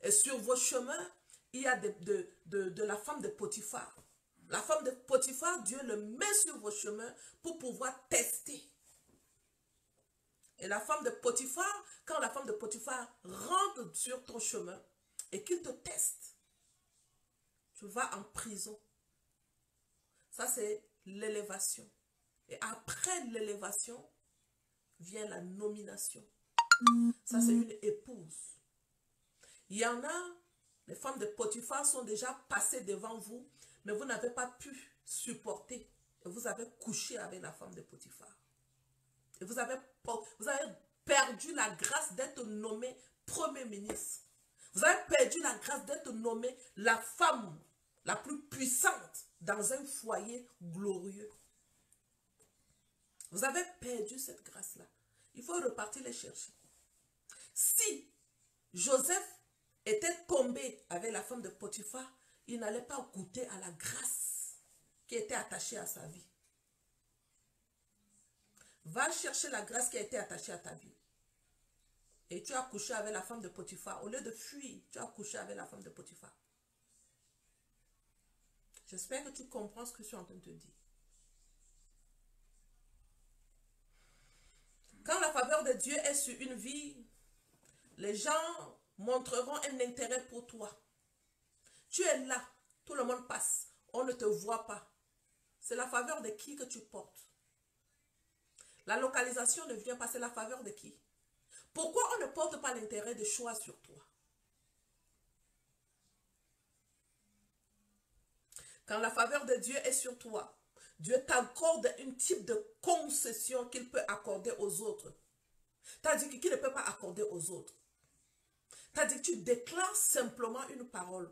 S1: Et sur vos chemins, il y a de la femme de Potiphar. La femme de Potiphar, Dieu le met sur vos chemins pour pouvoir tester. Et la femme de Potiphar, quand la femme de Potiphar rentre sur ton chemin et qu'il te teste, tu vas en prison. Ça, c'est l'élévation. Et après l'élévation, vient la nomination. Ça, c'est une épouse. Il y en a, les femmes de Potiphar sont déjà passées devant vous, mais vous n'avez pas pu supporter. Et vous avez couché avec la femme de Potiphar. Et vous avez perdu la grâce d'être nommé premier ministre. Vous avez perdu la grâce d'être nommé la femme la plus puissante dans un foyer glorieux. Vous avez perdu cette grâce-là. Il faut repartir les chercher. Si Joseph était tombé avec la femme de Potiphar, il n'allait pas goûter à la grâce qui était attachée à sa vie. Va chercher la grâce qui a été attachée à ta vie. Et tu as couché avec la femme de Potiphar. Au lieu de fuir, tu as couché avec la femme de Potiphar. J'espère que tu comprends ce que je suis en train de te dire. Quand la faveur de Dieu est sur une vie, les gens montreront un intérêt pour toi. Tu es là, tout le monde passe, on ne te voit pas. C'est la faveur de qui que tu portes? La localisation ne vient pas, c'est la faveur de qui? Pourquoi on ne porte pas l'intérêt de choix sur toi? Quand la faveur de Dieu est sur toi, Dieu t'accorde un type de concession qu'il peut accorder aux autres. C'est-à-dire qu'il ne peut pas accorder aux autres. C'est-à-dire que tu déclares simplement une parole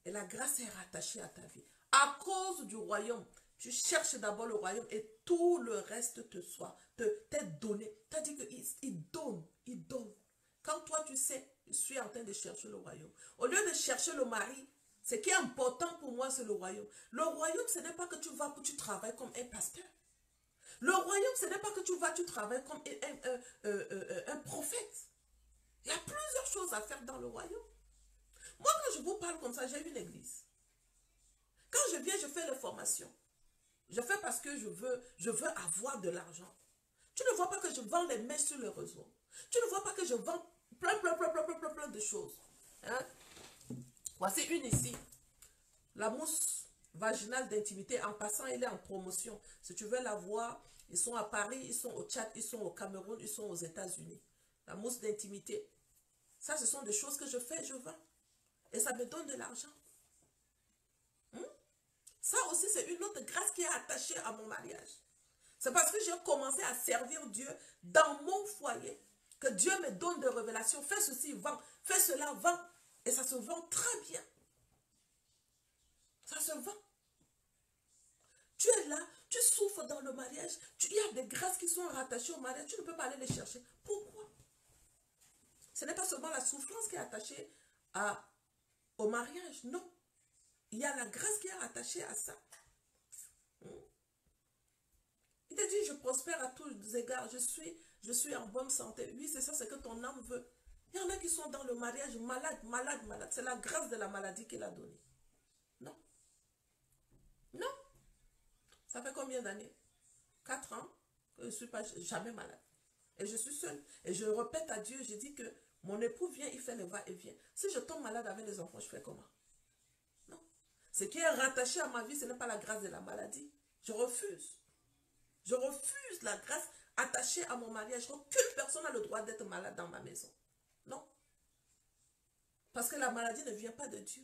S1: et la grâce est rattachée à ta vie. À cause du royaume, tu cherches d'abord le royaume et tout le reste t'est donné. C'est-à-dire qu'il donne, il donne. Quand toi tu sais, je suis en train de chercher le royaume. Au lieu de chercher le mari, ce qui est important pour moi, c'est le royaume. Le royaume, ce n'est pas que tu travailles comme un pasteur. Le royaume, ce n'est pas que tu travailles comme un prophète. Il y a plusieurs choses à faire dans le royaume. Moi, quand je vous parle comme ça, j'ai une église. Quand je viens, je fais les formations. Je fais parce que je veux avoir de l'argent. Tu ne vois pas que je vends les mèches sur le réseau. Tu ne vois pas que je vends plein de choses. Hein? Voici une ici. La mousse vaginale d'intimité. En passant, elle est en promotion. Si tu veux la voir, ils sont à Paris, ils sont au Tchad, ils sont au Cameroun, ils sont aux États-Unis. La mousse d'intimité. Ça, ce sont des choses que je fais, je vends. Et ça me donne de l'argent. Ça aussi, c'est une autre grâce qui est attachée à mon mariage. C'est parce que j'ai commencé à servir Dieu dans mon foyer que Dieu me donne des révélations. Fais ceci, vends. Fais cela, vends. Et ça se vend très bien. Ça se vend. Tu es là, tu souffres dans le mariage. Il y a des grâces qui sont rattachées au mariage. Tu ne peux pas aller les chercher. Pourquoi? Ce n'est pas seulement la souffrance qui est attachée au mariage. Non. Il y a la grâce qui est attachée à ça. Il te dit, je prospère à tous les égards. Je suis en bonne santé. Oui, c'est ça, c'est que ton âme veut. Il y en a qui sont dans le mariage malade, malade, malade. C'est la grâce de la maladie qu'il a donnée. Non. Non. Ça fait combien d'années? 4 ans que je ne suis pas jamais malade. Et je suis seule. Et je répète à Dieu, je dis que mon époux vient, il fait le va-et-vient. Si je tombe malade avec les enfants, je fais comment? Non. Ce qui est rattaché à ma vie, ce n'est pas la grâce de la maladie. Je refuse. Je refuse la grâce attachée à mon mariage. Aucune personne n'a le droit d'être malade dans ma maison. Non. Parce que la maladie ne vient pas de Dieu.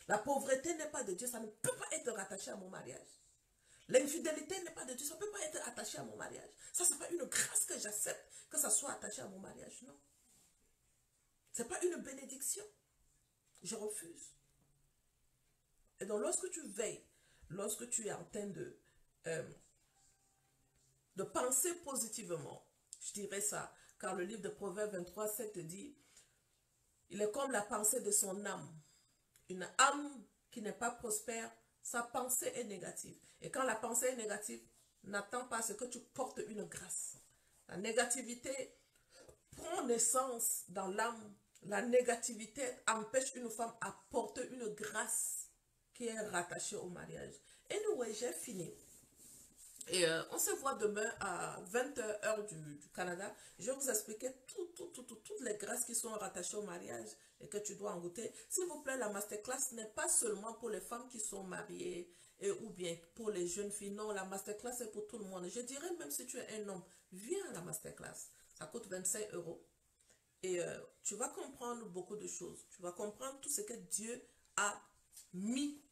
S1: La pauvreté n'est pas de Dieu. Ça ne peut pas être rattaché à mon mariage. L'infidélité n'est pas de Dieu. Ça ne peut pas être attaché à mon mariage. Ça, ce n'est pas une grâce que j'accepte que ça soit attaché à mon mariage. Non. Ce n'est pas une bénédiction. Je refuse. Et donc, lorsque tu veilles, lorsque tu es en train de penser positivement, je dirais ça, car le livre de Proverbes 23, 7 dit, il est comme la pensée de son âme. Une âme qui n'est pas prospère, sa pensée est négative. Et quand la pensée est négative, n'attends pas ce que tu portes une grâce. La négativité prend naissance dans l'âme. La négativité empêche une femme à porter une grâce qui est rattachée au mariage. Anyway, j'ai fini. Et on se voit demain à 20h heure du Canada. Je vais vous expliquer toutes les grâces qui sont rattachées au mariage et que tu dois en goûter. S'il vous plaît, la masterclass n'est pas seulement pour les femmes qui sont mariées ou bien pour les jeunes filles. Non, la masterclass est pour tout le monde. Je dirais même si tu es un homme, viens à la masterclass. Ça coûte 25 €. Et tu vas comprendre beaucoup de choses. Tu vas comprendre tout ce que Dieu a mis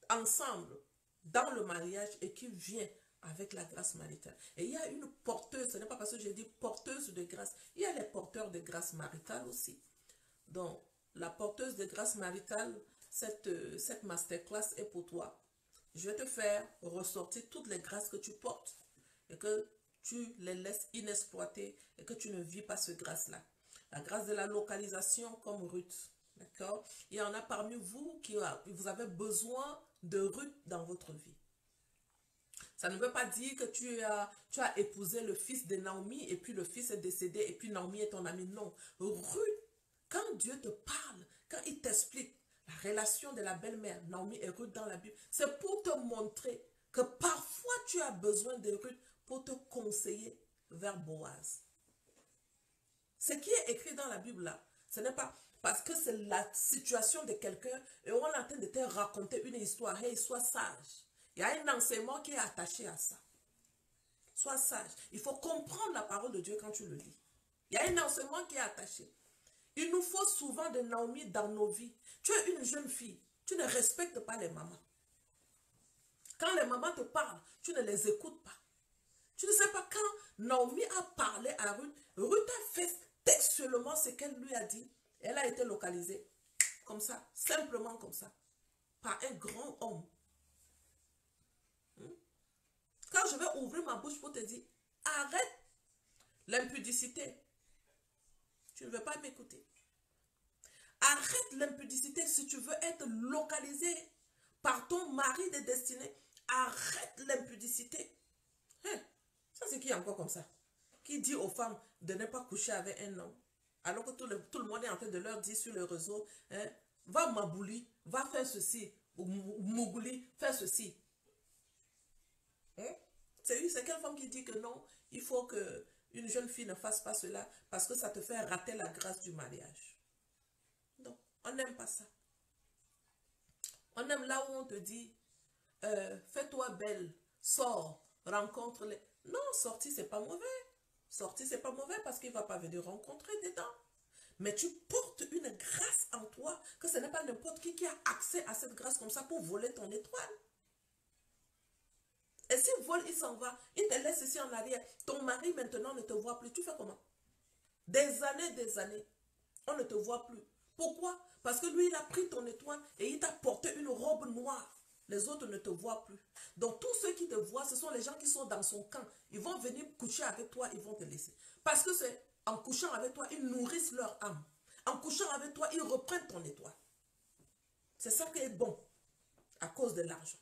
S1: ensemble dans le mariage et qui vient avec la grâce maritale. Et il y a une porteuse, ce n'est pas parce que j'ai dit porteuse de grâce, il y a les porteurs de grâce maritale aussi. Donc, la porteuse de grâce maritale, cette masterclass est pour toi. Je vais te faire ressortir toutes les grâces que tu portes et que tu les laisses inexploitées et que tu ne vis pas ce grâce-là. La grâce de la localisation comme Ruth. D'accord? Il y en a parmi vous qui vous avez besoin de Ruth dans votre vie. Ça ne veut pas dire que tu as épousé le fils de Naomi et puis le fils est décédé et puis Naomi est ton ami. Non. Ruth, quand Dieu te parle, quand il t'explique la relation de la belle-mère, Naomi et Ruth dans la Bible, c'est pour te montrer que parfois tu as besoin de Ruth pour te conseiller vers Boaz. Ce qui est écrit dans la Bible là, ce n'est pas parce que c'est la situation de quelqu'un et on est en train de te raconter une histoire. Hey, sois sage. Il y a un enseignement qui est attaché à ça. Sois sage. Il faut comprendre la parole de Dieu quand tu le lis. Il y a un enseignement qui est attaché. Il nous faut souvent de Naomi dans nos vies. Tu es une jeune fille. Tu ne respectes pas les mamans. Quand les mamans te parlent, tu ne les écoutes pas. Tu ne sais pas quand Naomi a parlé à Ruth. Ruth a fait textuellement ce qu'elle lui a dit. Elle a été localisée comme ça, simplement comme ça, par un grand homme. Quand je vais ouvrir ma bouche pour te dire, arrête l'impudicité, tu ne veux pas m'écouter. Arrête l'impudicité si tu veux être localisé par ton mari de destinée. Arrête l'impudicité. Hein? Ça, c'est qui encore comme ça? Qui dit aux femmes de ne pas coucher avec un homme? Alors que tout le monde est en train de leur dire sur le réseau, hein, va mabouli, va faire ceci, ou mougouli, fais ceci. Hein? C'est quelle femme qui dit que non, il faut qu'une jeune fille ne fasse pas cela parce que ça te fait rater la grâce du mariage. Non, on n'aime pas ça. On aime là où on te dit, fais-toi belle, sors, rencontre les... Non, sortir, c'est pas mauvais. Sortir, c'est pas mauvais parce qu'il ne va pas venir rencontrer dedans. Mais tu portes une grâce en toi que ce n'est pas n'importe qui a accès à cette grâce comme ça pour voler ton étoile. Et s'il vole, il s'en va. Il te laisse ici en arrière. Ton mari maintenant ne te voit plus. Tu fais comment? Des années, on ne te voit plus. Pourquoi? Parce que lui, il a pris ton étoile et il t'a porté une robe noire. Les autres ne te voient plus. Donc, tous ceux qui te voient, ce sont les gens qui sont dans son camp. Ils vont venir coucher avec toi, ils vont te laisser. Parce que c'est en couchant avec toi, ils nourrissent leur âme. En couchant avec toi, ils reprennent ton étoile. C'est ça qui est bon, à cause de l'argent.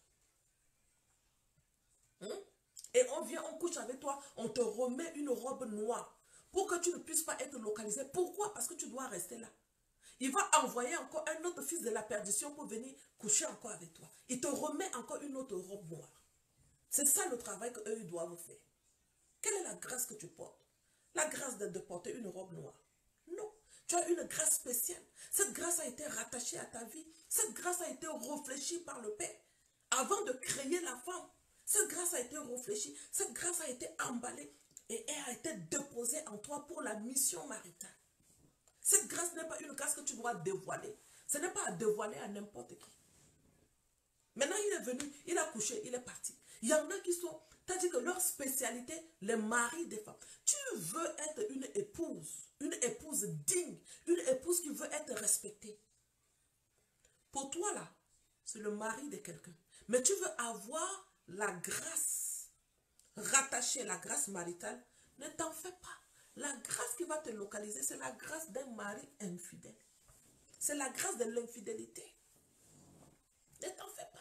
S1: Et on vient, on couche avec toi, on te remet une robe noire pour que tu ne puisses pas être localisé. Pourquoi? Parce que tu dois rester là. Il va envoyer encore un autre fils de la perdition pour venir coucher encore avec toi. Il te remet encore une autre robe noire. C'est ça le travail qu'eux doivent faire. Quelle est la grâce que tu portes? La grâce de porter une robe noire? Non. Tu as une grâce spéciale. Cette grâce a été rattachée à ta vie. Cette grâce a été réfléchie par le Père. Avant de créer la femme, cette grâce a été réfléchie. Cette grâce a été emballée et elle a été déposée en toi pour la mission maritale. Cette grâce n'est pas une grâce que tu dois dévoiler. Ce n'est pas à dévoiler à n'importe qui. Maintenant, il est venu, il a couché, il est parti. Il y en a qui sont, c'est-à-dire que leur spécialité, les maris des femmes. Tu veux être une épouse digne, une épouse qui veut être respectée. Pour toi, là, c'est le mari de quelqu'un. Mais tu veux avoir la grâce rattachée, la grâce maritale, ne t'en fais pas. La grâce qui va te localiser, c'est la grâce d'un mari infidèle. C'est la grâce de l'infidélité. Ne t'en fais pas.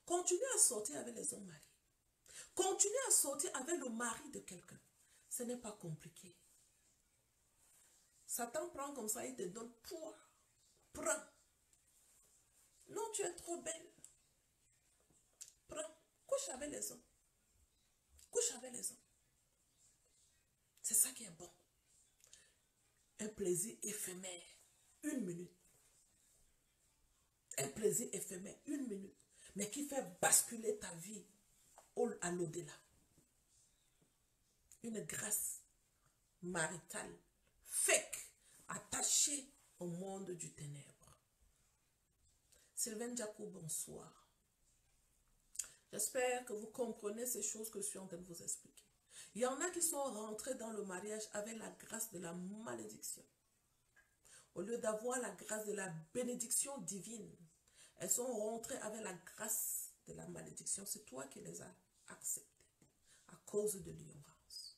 S1: Continue à sortir avec les hommes mariés. Continue à sortir avec le mari de quelqu'un. Ce n'est pas compliqué. Satan prend comme ça, il te donne poids. Prends. Non, tu es trop belle. Prends. Couche avec les hommes. Couche avec les hommes. C'est ça qui est bon. Un plaisir éphémère. 1 minute. Un plaisir éphémère. 1 minute. Mais qui fait basculer ta vie à l'au-delà. Une grâce maritale fake, attachée au monde du ténèbre. Sylvain Jacob, bonsoir. J'espère que vous comprenez ces choses que je suis en train de vous expliquer. Il y en a qui sont rentrés dans le mariage avec la grâce de la malédiction. Au lieu d'avoir la grâce de la bénédiction divine, elles sont rentrées avec la grâce de la malédiction. C'est toi qui les as acceptées à cause de l'ignorance.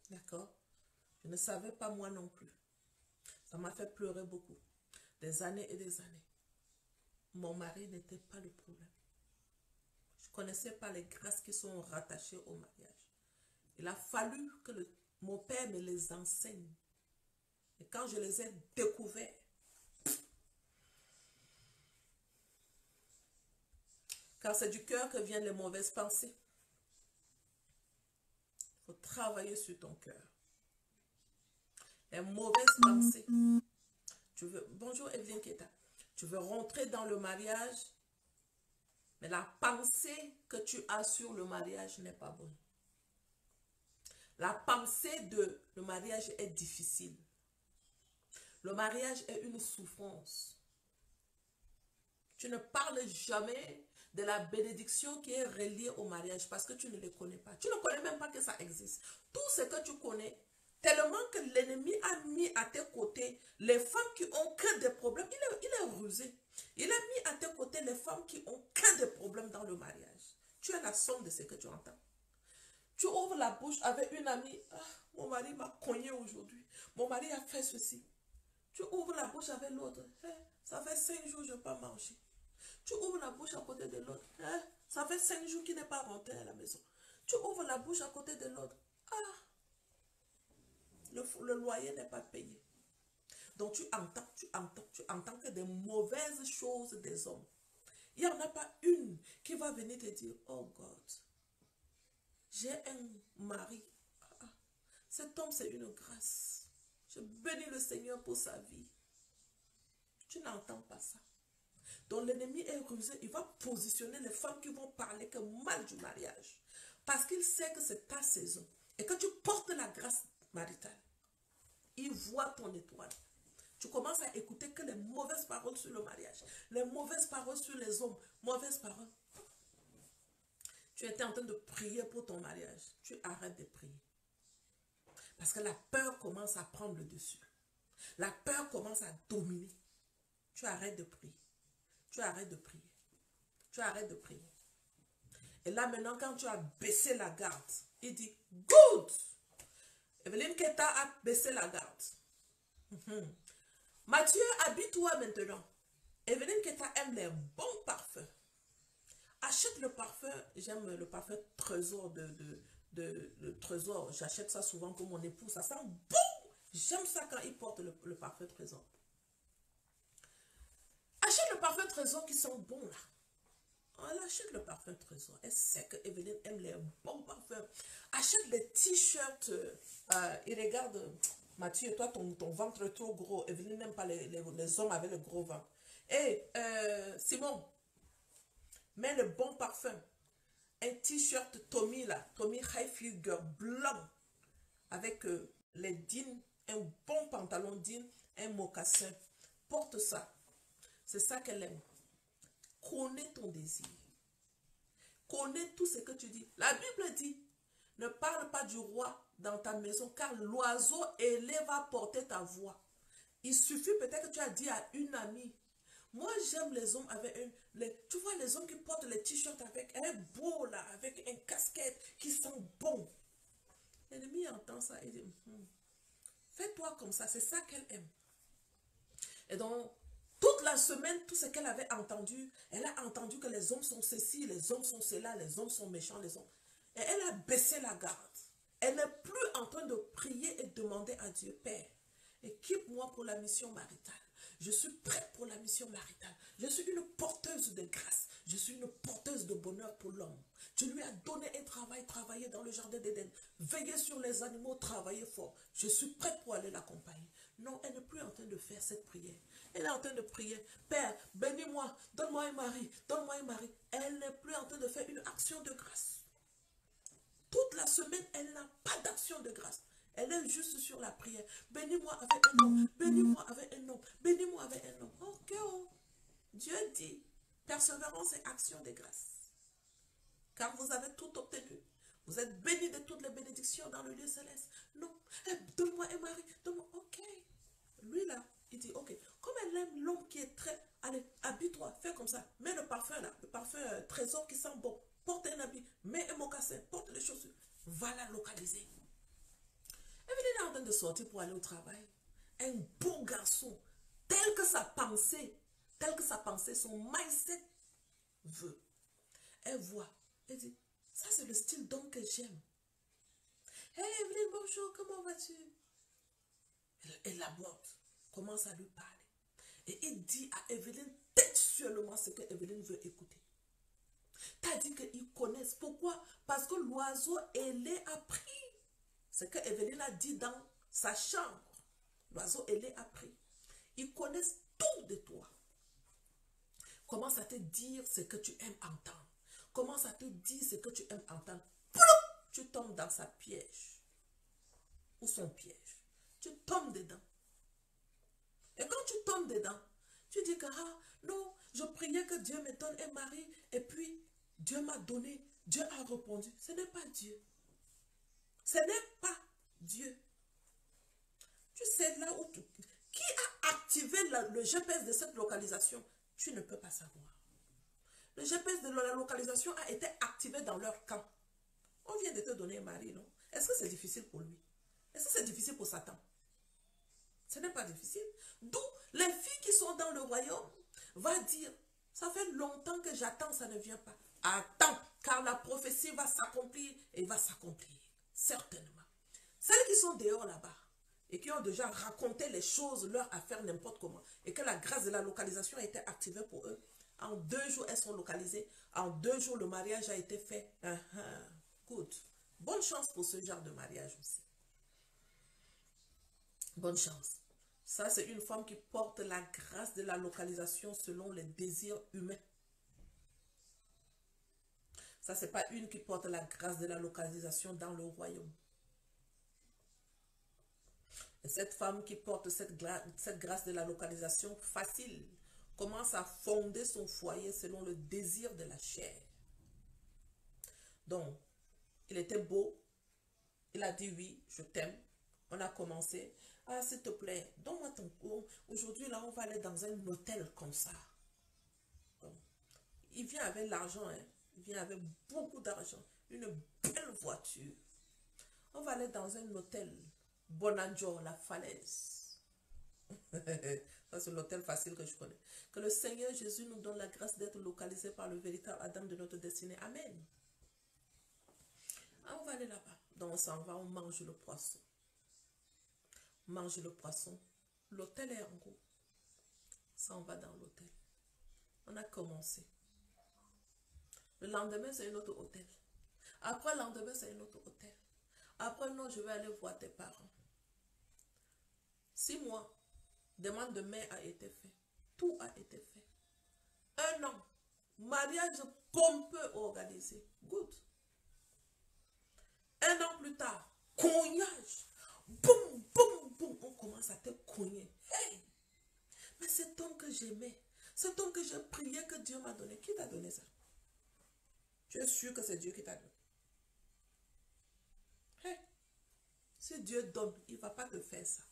S1: D'accord? Je ne savais pas moi non plus. Ça m'a fait pleurer beaucoup. Des années et des années. Mon mari n'était pas le problème. Je ne connaissais pas les grâces qui sont rattachées au mariage. Il a fallu que mon père me les enseigne. Et quand je les ai découverts, car c'est du cœur que viennent les mauvaises pensées. Il faut travailler sur ton cœur. Les mauvaises pensées. Bonjour Evelyne Keta. Tu veux rentrer dans le mariage, mais la pensée que tu as sur le mariage n'est pas bonne. La pensée de le mariage est difficile. Le mariage est une souffrance. Tu ne parles jamais de la bénédiction qui est reliée au mariage parce que tu ne les connais pas. Tu ne connais même pas que ça existe. Tout ce que tu connais, tellement que l'ennemi a mis à tes côtés les femmes qui ont que des problèmes. Il est rusé. Il a mis à tes côtés les femmes qui ont que des problèmes dans le mariage. Tu es la somme de ce que tu entends. Tu ouvres la bouche avec une amie. Ah, mon mari m'a cogné aujourd'hui. Mon mari a fait ceci. Tu ouvres la bouche avec l'autre. Ça fait 5 jours que je n'ai pas mangé. Tu ouvres la bouche à côté de l'autre. Ça fait 5 jours qu'il n'est pas rentré à la maison. Tu ouvres la bouche à côté de l'autre. Ah, le loyer n'est pas payé. Donc tu entends que des mauvaises choses des hommes. Il n'y en a pas une qui va venir te dire, oh God, j'ai un mari. Cet homme, c'est une grâce. Je bénis le Seigneur pour sa vie. Tu n'entends pas ça. Donc l'ennemi est rusé. Il va positionner les femmes qui vont parler que mal du mariage. Parce qu'il sait que c'est ta saison. Et que tu portes la grâce maritale. Il voit ton étoile. Tu commences à écouter que les mauvaises paroles sur le mariage. Les mauvaises paroles sur les hommes. Mauvaises paroles. Tu étais en train de prier pour ton mariage. Tu arrêtes de prier. Parce que la peur commence à prendre le dessus. La peur commence à dominer. Tu arrêtes de prier. Tu arrêtes de prier. Tu arrêtes de prier. Et là maintenant, quand tu as baissé la garde, il dit, good! Evelyne Keta a baissé la garde. Mathieu, habille-toi maintenant. Evelyne Keta aime les bons parfums. Achète le parfum, j'aime le parfum trésor de trésor. J'achète ça souvent pour mon époux. Ça sent bon. J'aime ça quand il porte le parfum trésor. Achète le parfum trésor qui sent bon là. Elle achète le parfum trésor. Elle sait que Evelyne aime les bons parfums. Achète les t-shirts. Et regarde, Mathieu, toi, ton ventre est trop gros. Evelyne n'aime pas les hommes avec le gros ventre. Et Simon, mets le bon parfum. Un t-shirt Tommy là. Tommy Hilfiger blanc. Avec les jeans. Un bon pantalon jean. Un mocassin. Porte ça. C'est ça qu'elle aime. Connais ton désir. Connais tout ce que tu dis. La Bible dit, ne parle pas du roi dans ta maison, car l'oiseau ailé va porter ta voix. Il suffit peut-être que tu as dit à une amie, moi j'aime les hommes avec tu vois les hommes qui portent les t-shirts avec un beau là, avec une casquette qui sent bon. L'ennemi entend ça et dit, fais-toi comme ça, c'est ça qu'elle aime. Et donc, toute la semaine, tout ce qu'elle avait entendu, elle a entendu que les hommes sont ceci, les hommes sont cela, les hommes sont méchants, les hommes. Et elle a baissé la garde. Elle n'est plus en train de prier et demander à Dieu, Père, équipe-moi pour la mission maritale. Je suis prête pour la mission maritale. Je suis une porteuse de grâce. Je suis une porteuse de bonheur pour l'homme. Tu lui as donné un travail, travailler dans le jardin d'Éden. Veiller sur les animaux, travailler fort. Je suis prête pour aller l'accompagner. Non, elle n'est plus en train de faire cette prière. Elle est en train de prier. Père, bénis-moi, donne-moi un mari, donne-moi un mari. Elle n'est plus en train de faire une action de grâce. Toute la semaine, elle n'a pas d'action de grâce. Elle est juste sur la prière. Bénis-moi avec un homme, bénis-moi avec un homme, bénis-moi avec un homme. Ok, oh. Dieu dit, persévérance et action de grâce. Car vous avez tout obtenu. Vous êtes bénis de toutes les bénédictions dans le lieu céleste. Non, donne-moi un mari, donne-moi, ok. Lui là, il dit, ok, comme elle aime l'homme qui est très, allez, habille-toi, fais comme ça, mets le parfum là, le parfum trésor qui sent bon, porte un habit, mets un mocassin, porte les chaussures, va la localiser. Evelyne est en train de sortir pour aller au travail. Un beau garçon, tel que sa pensée, son mindset veut. Elle voit, elle dit, ça c'est le style d'homme que j'aime. Hey Evelyne, bonjour, comment vas-tu? Elle l'aborde, commence à lui parler. Et il dit à Evelyne textuellement ce que Evelyne veut écouter. T'as dit qu'ils connaissent. Pourquoi? Parce que l'oiseau ailé a pris ce que Evelyne a dit dans sa chambre. L'oiseau ailé a pris. Ils connaissent tout de toi. Commence à te dire ce que tu aimes entendre. Commence à te dire ce que tu aimes entendre. Tu tombes dans sa piège. Ou son piège. Tu tombes dedans. Et quand tu tombes dedans, tu dis que, ah, non, je priais que Dieu me donne un mari, et puis Dieu m'a donné, Dieu a répondu. Ce n'est pas Dieu. Ce n'est pas Dieu. Tu sais là où tu... Qui a activé le GPS de cette localisation? Tu ne peux pas savoir. Le GPS de la localisation a été activé dans leur camp. On vient de te donner un mari, non? Est-ce que c'est difficile pour lui? Est-ce que c'est difficile pour Satan? Ce n'est pas difficile. D'où les filles qui sont dans le royaume vont dire, ça fait longtemps que j'attends, ça ne vient pas. Attends, car la prophétie va s'accomplir et va s'accomplir. Certainement. Celles qui sont dehors là-bas et qui ont déjà raconté les choses, leur affaire n'importe comment, et que la grâce de la localisation a été activée pour eux, en 2 jours, elles sont localisées. En 2 jours, le mariage a été fait. Good. Bonne chance pour ce genre de mariage aussi. Bonne chance. Ça, c'est une femme qui porte la grâce de la localisation selon les désirs humains. Ça, c'est pas une qui porte la grâce de la localisation dans le royaume. Et cette femme qui porte cette grâce de la localisation facile commence à fonder son foyer selon le désir de la chair. Donc, il était beau. Il a dit oui, je t'aime. On a commencé. Ah, s'il te plaît, donne-moi ton cours. Aujourd'hui, là, on va aller dans un hôtel comme ça. Donc, il vient avec l'argent, hein. Il vient avec beaucoup d'argent. Une belle voiture. On va aller dans un hôtel. Bonanjo, la falaise. Ça, c'est l'hôtel facile que je connais. Que le Seigneur Jésus nous donne la grâce d'être localisé par le véritable Adam de notre destinée. Amen. Ah, on va aller là-bas. Donc on s'en va, on mange le poisson. On mange le poisson. L'hôtel est en haut. Ça, on va dans l'hôtel. On a commencé. Le lendemain, c'est un autre hôtel. Après, le lendemain, c'est un autre hôtel. Après, non, je vais aller voir tes parents. 6 mois. Demande de main a été fait. Tout a été fait. 1 an. Mariage pompeux organisé. Good. 1 an plus tard. Cognage. Boum, boum, boum. On commence à te cogner. Hey! Mais cet homme que j'aimais, cet homme que j'ai prié, que Dieu m'a donné, qui t'a donné ça? Tu es sûr que c'est Dieu qui t'a donné? Hey! Si Dieu donne, il ne va pas te faire ça.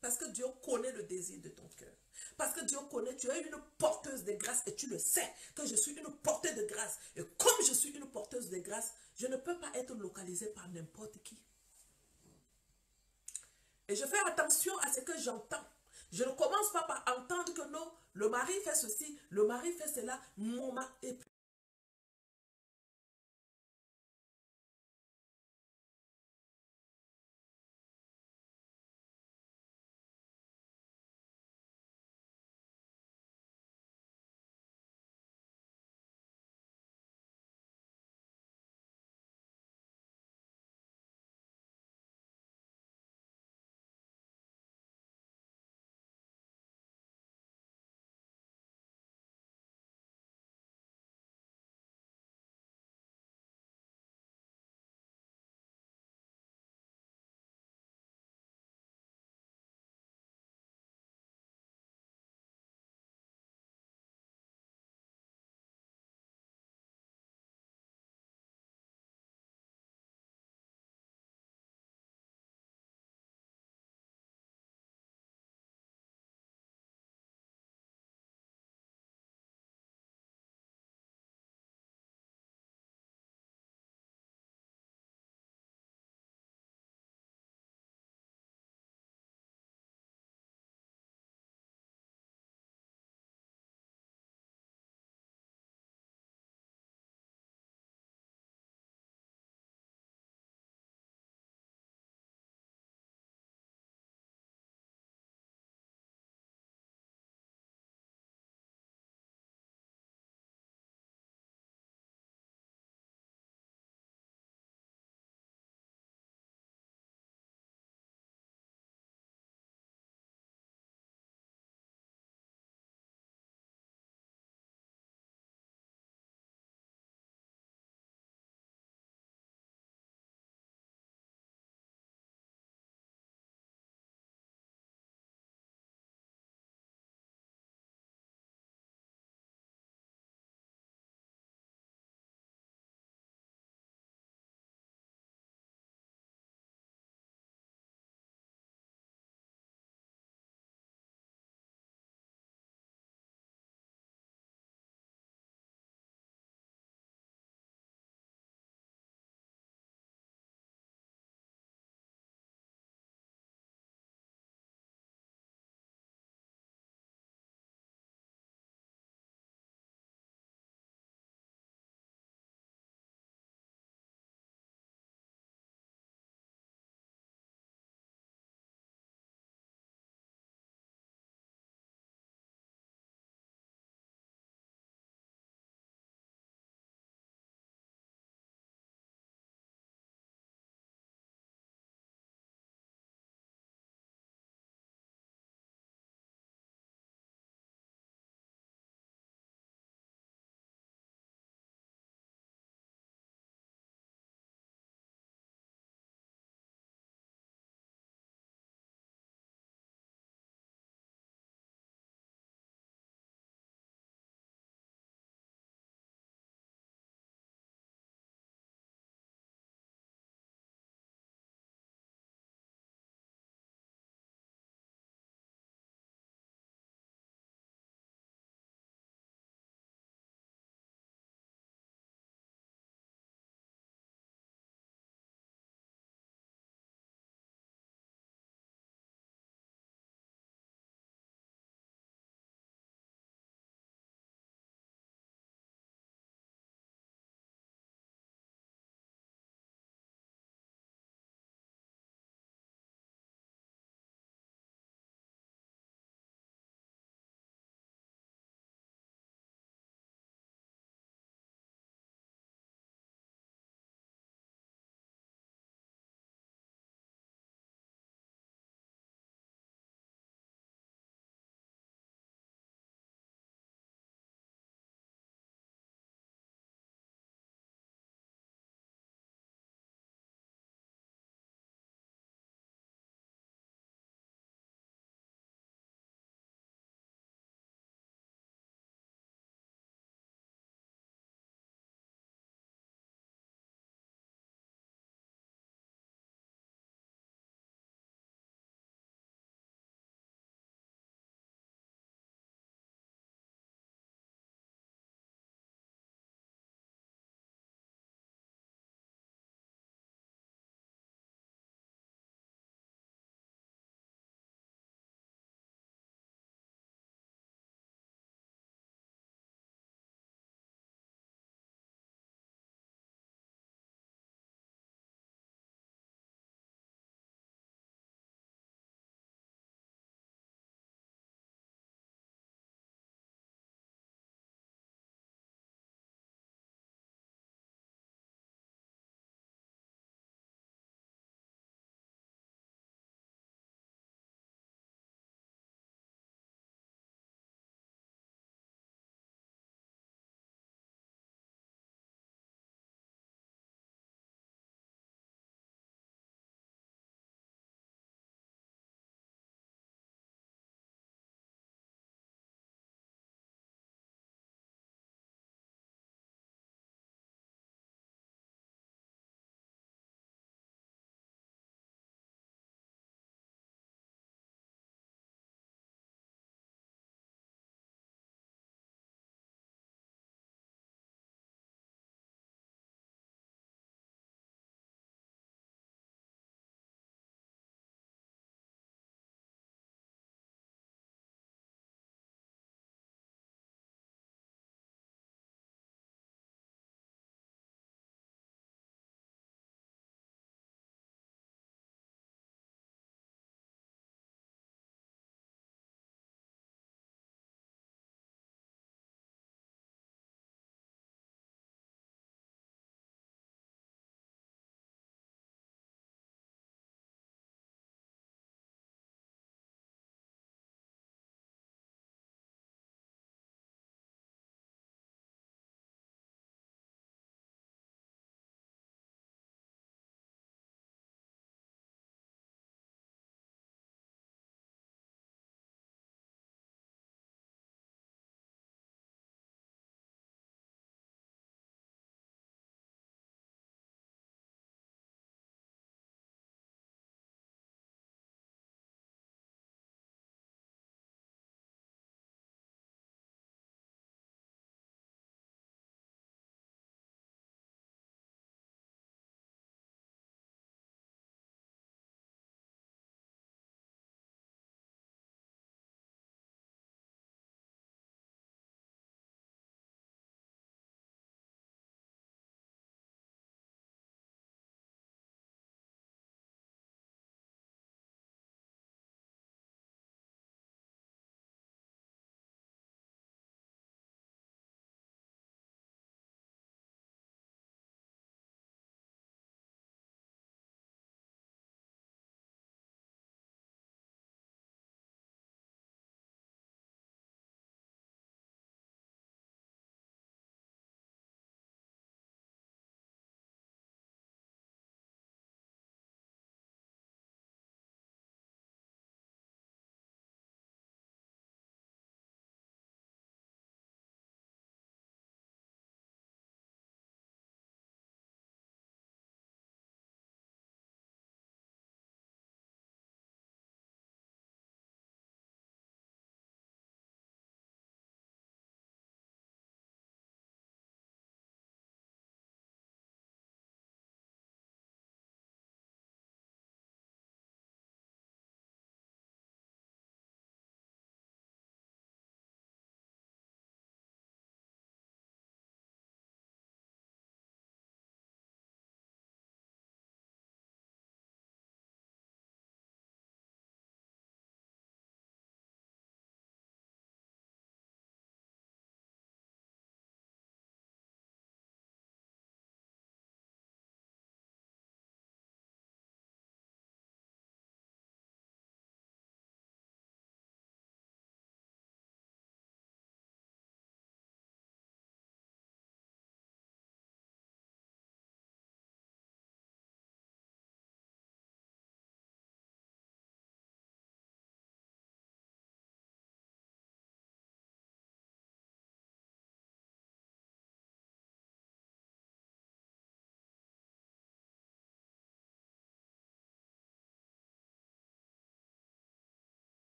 S1: Parce que Dieu connaît le désir de ton cœur. Parce que Dieu connaît, tu es une porteuse de grâce et tu le sais que je suis une porteuse de grâce. Et comme je suis une porteuse de grâce, je ne peux pas être localisée par n'importe qui. Et je fais attention à ce que j'entends. Je ne commence pas par entendre que non, le mari fait ceci, le mari fait cela, mon mari. Et